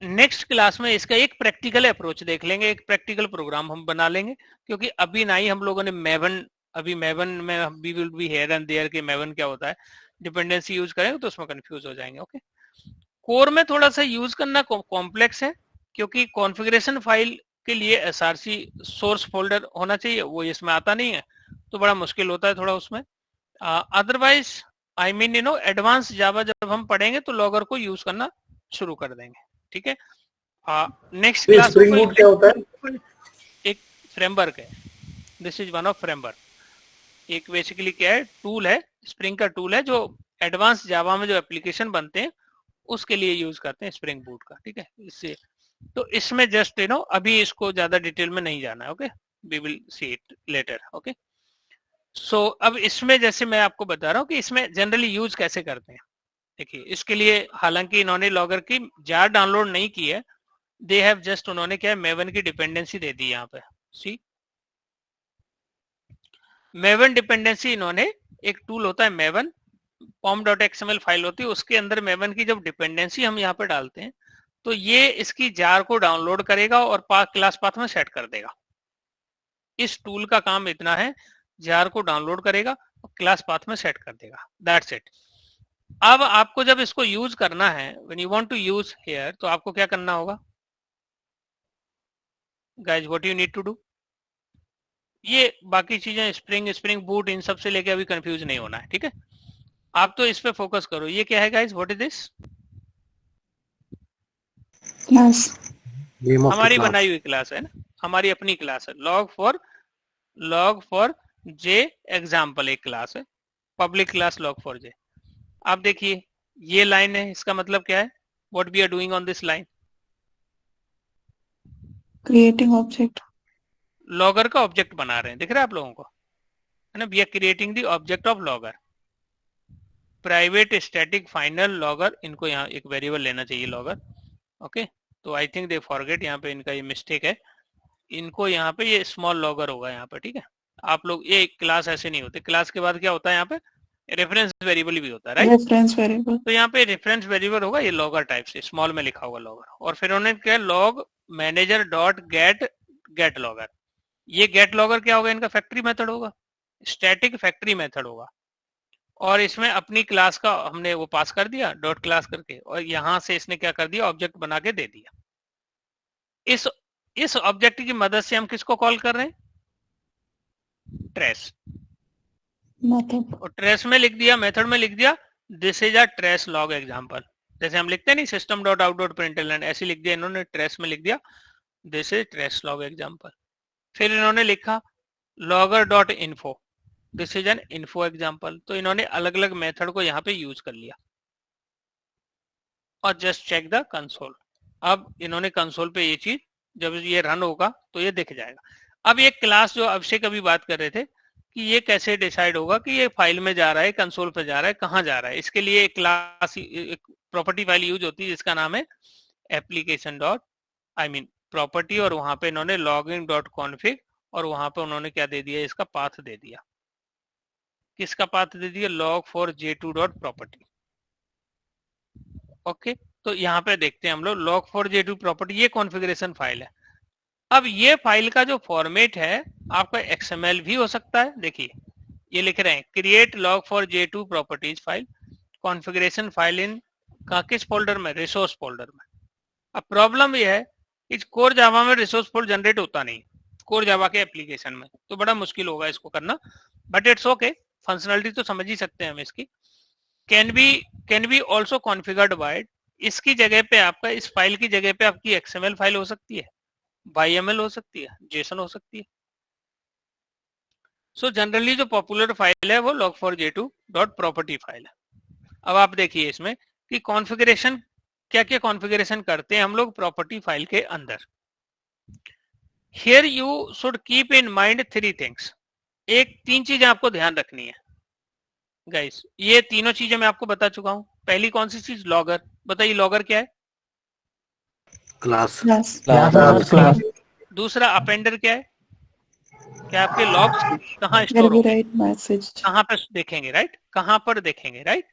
नेक्स्ट क्लास में इसका एक प्रैक्टिकल अप्रोच देख लेंगे, एक प्रैक्टिकल प्रोग्राम हम बना लेंगे, क्योंकि अभी ना ही हम लोगों ने मैवन, अभी मैवन में we will be here and there कि मैवन क्या होता है, डिपेंडेंसी यूज करेंगे तो उसमें कंफ्यूज हो जाएंगे। ओके, कोर में थोड़ा सा यूज करना कॉम्प्लेक्स है, क्योंकि कॉन्फ़िगरेशन फाइल के लिए SRC सोर्स फोल्डर होना चाहिए, वो इसमें आता नहीं है, तो बड़ा मुश्किल होता है थोड़ा उसमें। Otherwise I mean you know advance जावा जब हम पढ़ेंगे तो लॉगर को यूज करना शुरू कर देंगे। ठीक है, नेक्स्ट क्लास स्प्रिंग बूट क्या होता है? एक फ्रेमवर्क है, this is one of framework. एक बेसिकली क्या है? टूल है, स्प्रिंग का टूल है, जो एडवांस जावा में जो एप्लीकेशन बनते हैं उसके लिए यूज करते हैं स्प्रिंग बूट का। ठीक है, इससे तो इसमें जस्ट यू नो अभी इसको ज्यादा डिटेल में नहीं जाना है। Okay, we will see it later. Okay, so अब इसमें जैसे मैं आपको बता रहा हूँ कि इसमें जनरली यूज कैसे करते हैं। देखिए, इसके लिए हालांकि इन्होंने लॉगर की जार डाउनलोड नहीं की है, दे हैव जस्ट, उन्होंने क्या है, मेवन की डिपेंडेंसी दे दी यहाँ पे। सी, मेवन डिपेंडेंसी, इन्होंने एक टूल होता है मेवन, pom.xml फाइल होती है, उसके अंदर मेवन की जब डिपेंडेंसी हम यहाँ पे डालते हैं तो ये इसकी जार को डाउनलोड करेगा और क्लास पाथ में सेट कर देगा। इस टूल का काम इतना है, जार को डाउनलोड करेगा और क्लास पाथ में सेट कर देगा, दैट्स इट। अब आपको जब इसको यूज करना है, when you want to use here, तो आपको क्या करना होगा guys? What you need to do, ये बाकी चीजें स्प्रिंग बूट इन सब से लेके अभी कंफ्यूज नहीं होना है। ठीक है, आप तो इस पे फोकस करो। ये क्या है guys? What is this? Class, हमारी बनाई हुई क्लास है ना, हमारी अपनी क्लास है। लॉग फॉर जे एग्जाम्पल एक क्लास है, public class log for J. आप देखिए ये लाइन है, इसका मतलब क्या है? What we are doing on this line? Creating object, logger का ऑब्जेक्ट बना रहे हैं, दिख रहा है आप लोगों को, है ना? We are creating the object of logger. Private static final logger, इनको यहाँ एक वेरिएबल लेना चाहिए लॉगर। ओके, तो आई थिंक दे फॉरगेट, यहाँ पे इनका ये मिस्टेक है, इनको यहाँ पे ये स्मॉल लॉगर होगा यहाँ पे, ठीक है? आप लोग ये क्लास ऐसे नहीं होते, क्लास के बाद क्या होता है यहाँ पे रेफरेंस वेरिएबल भी होता है, राइट? रेफरेंस वेरिएबल, तो यहाँ पे रेफरेंस वेरिएबल होगा, ये लॉगर टाइप से स्मॉल में लिखा होगा लॉगर, और फिर उन्होंने क्या log manager dot get logger. ये गेट लॉगर क्या होगा, इनका फैक्ट्री मेथड होगा, स्टैटिक फैक्ट्री मेथड होगा, और इसमें अपनी क्लास का हमने वो पास कर दिया डॉट क्लास करके, और यहां से इसने क्या कर दिया ऑब्जेक्ट बना के दे दिया। इस ऑब्जेक्ट की मदद से हम किसको कॉल कर रहे हैं, ट्रेस, मेथड, और ट्रेस में लिख दिया, मेथड में लिख दिया this is a trace log example, जैसे हम लिखते हैं नहीं system dot out dot println, ऐसे लिख दिया इन्होंने, ट्रेस में लिख दिया this is trace log example. फिर इन्होंने लिखा logger dot info, this is an info example. तो इन्होंने अलग अलग मेथड को यहाँ पे यूज कर लिया, और जस्ट चेक द कंसोल। अब इन्होंने कंसोल पे ये चीज जब ये रन होगा तो ये दिख जाएगा। अब ये क्लास जो अभिषेक अभी बात कर रहे थे कि ये कैसे डिसाइड होगा कि ये फाइल में जा रहा है, कंसोल पे जा रहा है, कहाँ जा रहा है, इसके लिए एक क्लास एक प्रॉपर्टी फाइल यूज होती है जिसका नाम है application dot I mean property, और वहां पे इन्होंने लॉगिन डॉट कॉन्फिग, और वहां पे उन्होंने क्या दे दिया, इसका पाथ दे दिया। किसका पाथ दे दिया, log4j2 डॉट प्रॉपर्टी। ओके, तो यहाँ पे देखते हैं हम लोग log4j2 प्रॉपर्टी, ये कॉन्फ़िगरेशन फाइल है। अब ये फाइल का जो फॉर्मेट है आपका XML भी हो सकता है, देखिए ये लिख रहे हैं create log4j2 properties file configuration file in का किस फोल्डर में, रिसोर्स फोल्डर में। अब प्रॉब्लम ये है इस कोर जावा में रिसोर्स फोल्डर जनरेट होता नहीं, कोर जावा के एप्लीकेशन में, तो बड़ा मुश्किल होगा इसको करना, बट इट्स ओके, फंक्शनलिटी तो समझ ही सकते हैं हम इसकी। Can be also configured by, इसकी जगह पे आपका, इस फाइल की जगह पे आपकी XML फाइल हो सकती है, YML हो सकती है, JSON हो सकती है। सो जनरली जो पॉपुलर फाइल है वो log4j2 डॉट प्रॉपर्टी फाइल है। अब आप देखिए इसमें कि कॉन्फ़िगरेशन क्या क्या कॉन्फ़िगरेशन करते हैं हम लोग प्रॉपर्टी फाइल के अंदर। Here you should keep in mind 3 things, तीन चीजें आपको ध्यान रखनी है गाइस। ये तीनों चीजें मैं आपको बता चुका हूं। पहली कौन सी चीज, लॉगर, बताइए लॉगर क्या है, क्लास। क्लास, दूसरा अपेंडर क्या है, क्या आपके लॉग्स कहाँ स्टोर होंगे, कहाँ पर देखेंगे, राइट, कहाँ पर देखेंगे, right,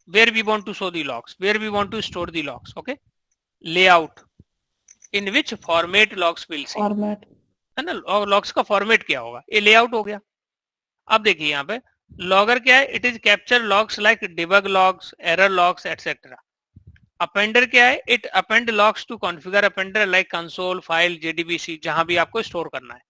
where we want to show the logs, where we want to store the logs. Okay, layout, in which format logs will see, है ना, लॉग्स का फॉर्मेट क्या होगा, ये लेआउट हो गया। अब देखिए यहाँ पे लॉगर क्या है, it is capture logs like debug logs, error logs etcetera. Appender क्या है, it append logs to configure appender like console, file, JDBC, जहां भी आपको स्टोर करना है।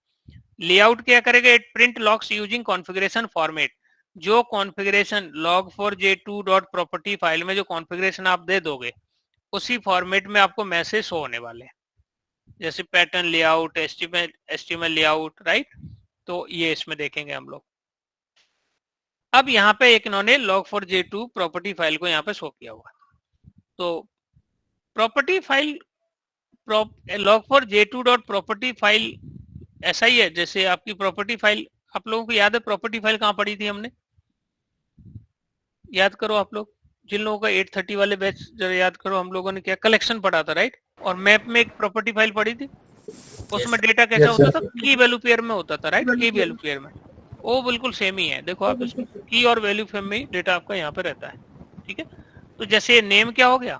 लेआउट क्या करेगा, it print logs using configuration format, जो configuration log4j2 dot property file में जो कॉन्फ़िगरेशन आप दे दोगे उसी फॉर्मेट में आपको मैसेज शो होने वाले हैं, जैसे pattern layout, HTML layout, right. तो ये इसमें देखेंगे हम लोग। अब यहाँ पे एक इन्होंने log4j2 प्रॉपर्टी फाइल को यहाँ पे शो किया हुआ, तो property file log4j2 dot property file ऐसा ही है जैसे आपकी प्रॉपर्टी फाइल, आप लोगों को याद है प्रॉपर्टी फाइल कहाँ पढ़ी थी हमने, याद करो आप लोग, जिन लोगों का 830 वाले बैच जरा याद करो, हम लोगों ने क्या कलेक्शन पढ़ा था, राइट, और मैप में एक प्रॉपर्टी फाइल पढ़ी थी, उसमें डेटा कैसा होता था, की वैल्यू पेयर में होता था, राइट, की वैल्यू पेयर में, वो बिल्कुल सेम ही है। देखो आप इसमें की और वैल्यू पेयर में डेटा आपका यहाँ पे रहता है, ठीक है। तो जैसे नेम क्या हो गया,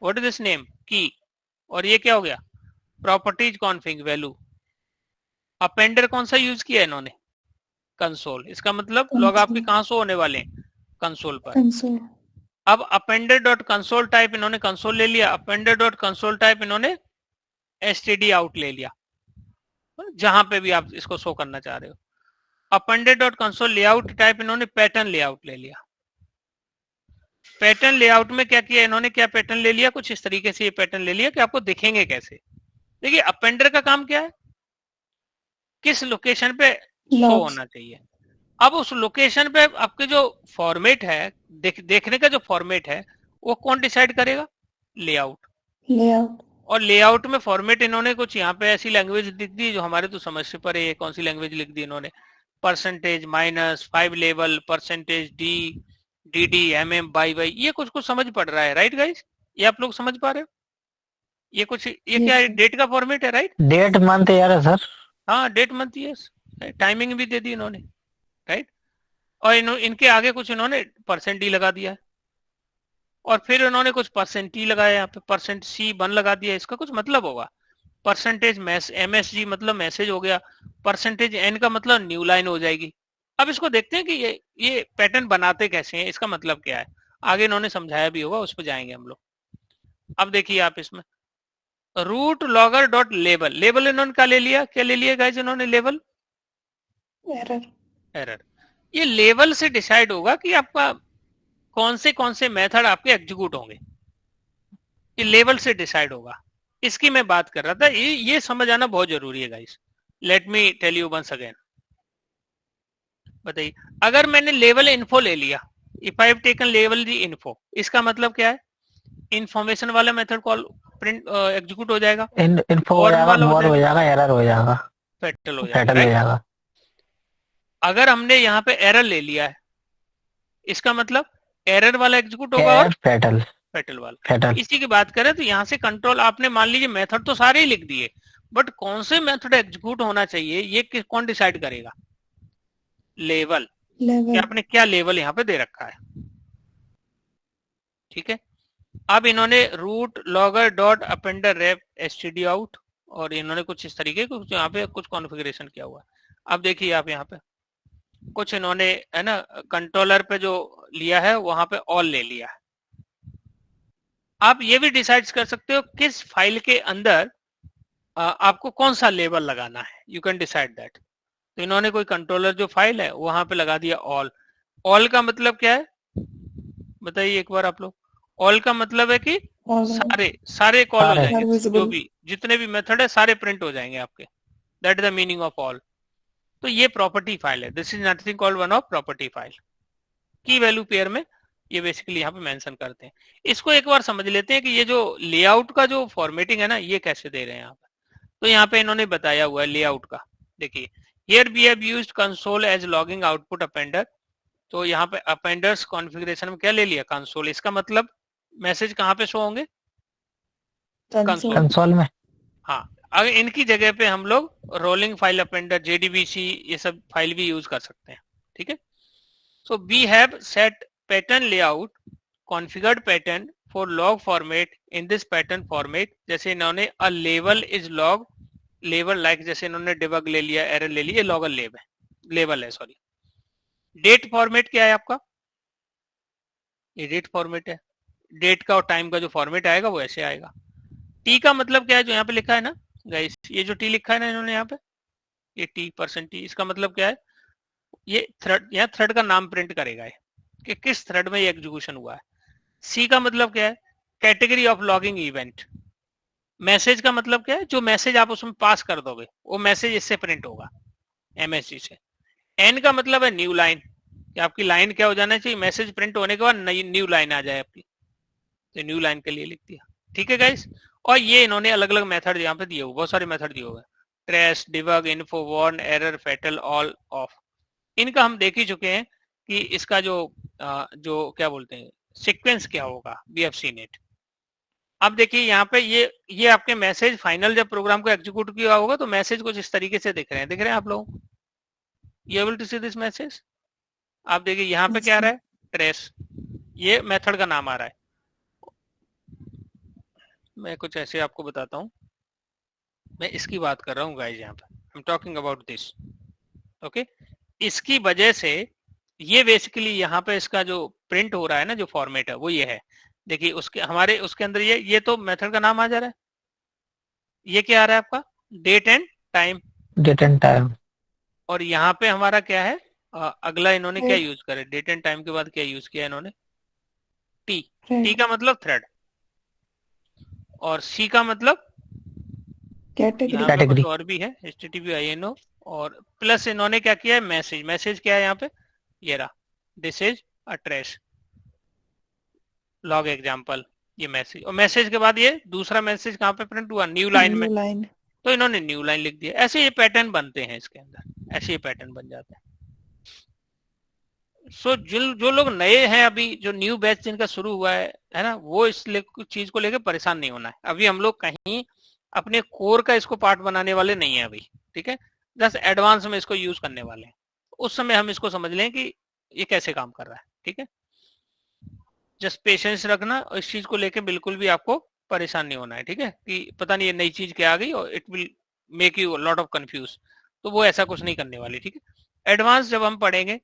व्हाट इज दिस नेम, की, और ये क्या हो गया, प्रॉपर्टीज कॉन्फिग वैल्यू। अपेंडर कौन सा यूज किया इन्होंने, कंसोल, इसका मतलब लॉग आपके कहाँ शो होने वाले हैं, कंसोल पर। अब अपेंडर डॉट कंसोल टाइप इन्होंने कंसोल ले लिया, अपेंडर डॉट कंसोल टाइप इन्होंने std आउट ले लिया, जहां पे भी आप इसको शो करना चाह रहे हो। अपेंडर डॉट कंसोल लेआउट टाइप इन्होंने पैटर्न लेआउट ले लिया। पैटर्न लेआउट में क्या किया इन्होंने, क्या पैटर्न ले लिया, कुछ इस तरीके से ये पैटर्न ले लिया कि आपको दिखेंगे कैसे। देखिए अपेंडर का काम क्या है, किस लोकेशन पे शो होना चाहिए। अब उस लोकेशन पे आपके जो फॉर्मेट है, देखने का जो फॉर्मेट है वो कौन डिसाइड करेगा, लेआउट। और लेआउट में फॉर्मेट इन्होंने कुछ यहाँ पे ऐसी लैंग्वेज लिख दी जो हमारे तो समझ से परे है। कौन सी लैंग्वेज लिख दी इन्होंने? Percentage minus 5 level, percentage D D M M Y Y, ये कुछ कुछ समझ पड़ रहा है, राइट गाइस? ये आप लोग समझ पा रहे हो? ये कुछ ये क्या है? डेट का फॉर्मेट है, राइट? डेट मंथ ईयर है सर। हाँ, डेट मंथ ईयर, टाइमिंग भी दे दी इन्होंने, राइट? और इनके आगे कुछ इन्होंने परसेंट डी लगा दिया है, और फिर इन्होंने कुछ परसेंट टी लगाया, यहाँ पे परसेंट सी 1 लगा दिया। इसका कुछ मतलब होगा। परसेंटेज MSG मतलब मैसेज हो गया, परसेंटेज एन का मतलब न्यू लाइन हो जाएगी। अब इसको देखते हैं कि ये पैटर्न बनाते कैसे हैं, इसका मतलब क्या है। आगे इन्होंने समझाया भी होगा, उस पर जाएंगे हम लोग। अब देखिए आप इसमें रूट लॉगर डॉट लेबल, लेबल इन्होंने क्या ले लिया? क्या ले लिया गाइस इन्होंने? लेबल एरर। ये लेवल से डिसाइड होगा कि आपका कौन से मेथड आपके एग्जीक्यूट होंगे, ये लेवल से डिसाइड होगा। इसकी मैं बात कर रहा था, ये समझ आना बहुत जरूरी है guys. Let me tell you once again. बताइए, अगर मैंने लेवल इन्फो ले लिया, if I have taken level the info, इसका मतलब क्या है? इंफॉर्मेशन वाला मेथड कॉल प्रिंट एग्जीक्यूट हो जाएगा, इन्फो हो जाएगा, बोर हो जाएगा, एरर हो जाएगा, फेटल हो फेटल हो जाएगा। अगर हमने यहाँ पे एरर ले लिया है, इसका मतलब एरर वाला एग्जीक्यूट होगा और फेटल वाला। इसी की बात करें तो यहाँ से कंट्रोल, आपने मान लीजिए मेथड तो सारे ही लिख दिए, बट कौन से मेथड एग्जीक्यूट होना चाहिए ये कौन डिसाइड करेगा? लेवल। कि आपने क्या लेवल यहाँ पे दे रखा है, ठीक है? अब इन्होंने root logger dot appender rep STD out, और इन्होंने कुछ इस तरीके कुछ यहाँ पे कुछ कॉन्फ़िगरेशन किया हुआ है। अब देखिए आप यहाँ पे कुछ इन्होंने है ना कंट्रोलर पे जो लिया है वहां पे ऑल ले लिया है। आप ये भी डिसाइड कर सकते हो किस फाइल के अंदर आपको कौन सा लेबल लगाना है, यू कैन डिसाइड दैट। तो इन्होंने कोई कंट्रोलर जो फाइल है वहां पे लगा दिया ऑल। ऑल का मतलब क्या है बताइए एक बार आप लोग? ऑल का मतलब है कि सारे कॉल हो जाएंगे, जो भी जितने भी मेथड है सारे प्रिंट हो जाएंगे आपके। That is the meaning of all. तो ये प्रॉपर्टी फाइल है, this is nothing called one of property file. की वैल्यू पेयर में ये बेसिकली यहाँ पे मेंशन करते हैं। इसको एक बार समझ लेते हैं कि ये जो लेआउट का जो फॉर्मेटिंग है ना, ये कैसे दे रहे हैं यहाँ पे। तो यहाँ पे इन्होंने बताया हुआ है लेआउट का। देखिए, here we have used console as logging output appender. तो यहाँ पे अपेंडर्स कॉन्फ़िगरेशन में क्या ले लिया? कंसोल। इसका मतलब मैसेज कहाँ पे शो होंगे? कंसोल में। हाँ, अगर इनकी जगह पे हम लोग रोलिंग फाइल अपेंडर, JDBC, ये सब फाइल भी यूज कर सकते हैं, ठीक है? So we have set pattern layout configured pattern for log format in this pattern format. जैसे इन्होंने a level is log, level like जैसे इन्होंने डिबग ले लिया, एरर ले लिया, लॉगर लेवल है सॉरी। डेट फॉर्मेट क्या है आपका? ये डेट फॉर्मेट है, डेट का और टाइम का जो फॉर्मेट आएगा वो ऐसे आएगा। टी का मतलब क्या है जो यहाँ पे लिखा है ना गाइस, ये जो टी लिखा है ना इन्होंने यहाँ पे, ये टी %T, इसका मतलब क्या है? ये थ्रेड, यहाँ थ्रेड का नाम प्रिंट करेगा ये कि किस थ्रेड में ये एग्जीक्यूशन हुआ है। सी का मतलब क्या है? Category of logging event. Message का मतलब क्या है? जो मैसेज आप उसमें पास कर दोगे वो मैसेज इससे प्रिंट होगा, MSG से। एन का मतलब है न्यू लाइन, कि आपकी लाइन क्या हो जाना चाहिए? मैसेज प्रिंट होने के बाद नई न्यू लाइन आ जाए आपकी, तो न्यू लाइन के लिए लिख दिया, ठीक है गाइस? और ये इन्होंने अलग अलग मेथड यहाँ पे दिए हुए, बहुत सारे मेथड दिए हुए, trace, debug, info, warn, error, fatal, all, off. इनका हम देख ही चुके हैं कि इसका जो क्या बोलते हैं सीक्वेंस क्या होगा, वी हैव सीन इट। अब देखिए यहाँ पे ये आपके मैसेज फाइनल जब प्रोग्राम को एग्जीक्यूट किया होगा तो मैसेज कुछ इस तरीके से दिख रहे हैं आप लोगों को? You able to see this message? आप देखिए यहाँ पे क्या आ रहा है? ट्रेस, ये मेथड का नाम आ रहा है। मैं कुछ ऐसे आपको बताता हूँ, मैं इसकी बात कर रहा हूँ गाइस, यहाँ पे I am talking about this, okay? इसकी वजह से ये बेसिकली यहाँ पे इसका जो प्रिंट हो रहा है ना, जो फॉर्मेट है वो ये है। देखिए उसके हमारे उसके अंदर ये तो मेथड का नाम आ जा रहा है। ये क्या आ रहा है आपका? Date and time. Date and time. और यहाँ पे हमारा क्या है? अगला इन्होंने क्या यूज करे? डेट एंड टाइम के बाद क्या यूज किया इन्होंने? टी का मतलब थ्रेड, और सी का मतलब कैटेगरी, और भी है HTTP, और प्लस इन्होंने क्या किया है? मैसेज। मैसेज क्या है यहाँ पे? ये रहा, this is a trace log example, ये मैसेज, और मैसेज के बाद ये दूसरा मैसेज कहाँ पे प्रिंट हुआ, न्यू लाइन में, लाइन। तो इन्होंने न्यू लाइन लिख दिया। ऐसे ये पैटर्न बनते हैं इसके अंदर, ऐसे ये पैटर्न बन जाते हैं। सो जो लोग नए हैं अभी, जो न्यू बैच जिनका शुरू हुआ है ना, वो इस चीज को लेकर परेशान नहीं होना है। अभी हम लोग कहीं अपने कोर का इसको पार्ट बनाने वाले नहीं है अभी, ठीक है, जस्ट एडवांस में इसको यूज करने वाले हैं। उस समय हम इसको समझ लें कि ये कैसे काम कर रहा है, ठीक है। जस्ट पेशेंस रखना, और इस चीज को लेकर बिल्कुल भी आपको परेशान नहीं होना है, ठीक है, कि पता नहीं ये नई चीज क्या आ गई और it will make you lot of confuse, तो वो ऐसा कुछ नहीं करने वाली, ठीक है। एडवांस जब हम पढ़ेंगे,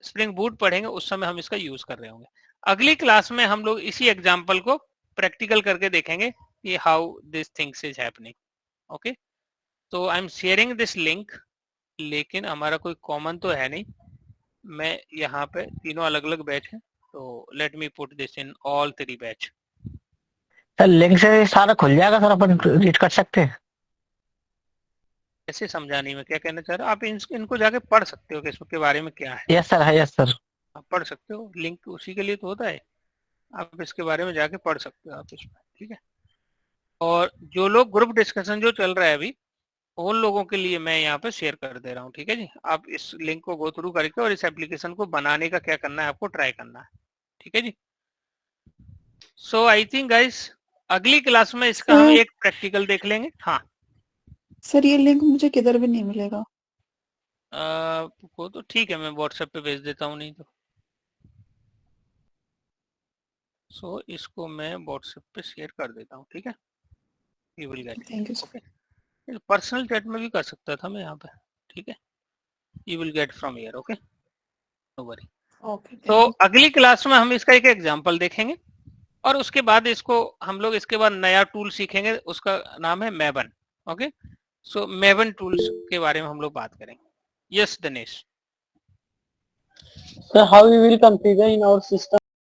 स्प्रिंग बूट पढ़ेंगे, उस समय हम इसका यूज कर रहे होंगे। अगली क्लास में हम लोग इसी एग्जाम्पल को प्रैक्टिकल करके देखेंगे कि how this things is happening. Okay, तो I am sharing this link, लेकिन हमारा कोई कॉमन तो है नहीं। मैं यहाँ पे तीनों अलग अलग बैच हैं, तो let me put this in all 3 batch. Sir link से सारा खुल जाएगा सर, अपन रीड कर सकते हैं? ऐसे समझाने में क्या कहना चाह रहे हो आप, इनको जाके पढ़ सकते हो कि इसके बारे में क्या है। यस सर, है यस सर। आप पढ़ सकते हो, लिंक उसी के लिए तो होता है, आप इसके बारे में जाके पढ़ सकते हो आप इसमें, ठीक है। और जो लोग ग्रुप डिस्कशन जो चल रहा है अभी, उन लोगों के लिए मैं यहाँ पे शेयर कर दे रहा हूँ, ठीक है जी। आप इस लिंक को गो थ्रू करके और इस एप्लीकेशन को बनाने का क्या करना है, आपको ट्राई करना है, ठीक है जी। सो आई थिंक गाइस अगली क्लास में इसका हम एक प्रैक्टिकल देख लेंगे। हाँ सर ये लिंक मुझे किधर भी नहीं मिलेगा। वो तो ठीक है, मैं व्हाट्सएप पे भेज देता हूँ, नहीं तो सो इसको मैं व्हाट्सएप पे शेयर कर देता हूँ, ठीक है। You will gate, thank you. Okay, personal chat में भी कर सकता था मैं यहाँ पे, ठीक है। You will get from here, okay, no worry. Okay, तो अगली क्लास में हम इसका एक एग्जांपल देखेंगे, और उसके बाद इसको हम लोग इसके बाद नया टूल सीखेंगे, उसका नाम है मैवन। ओके, सो मैवन टूल्स के बारे में हम लोग बात करेंगे। Yes Dinesh. So how we will configure in our system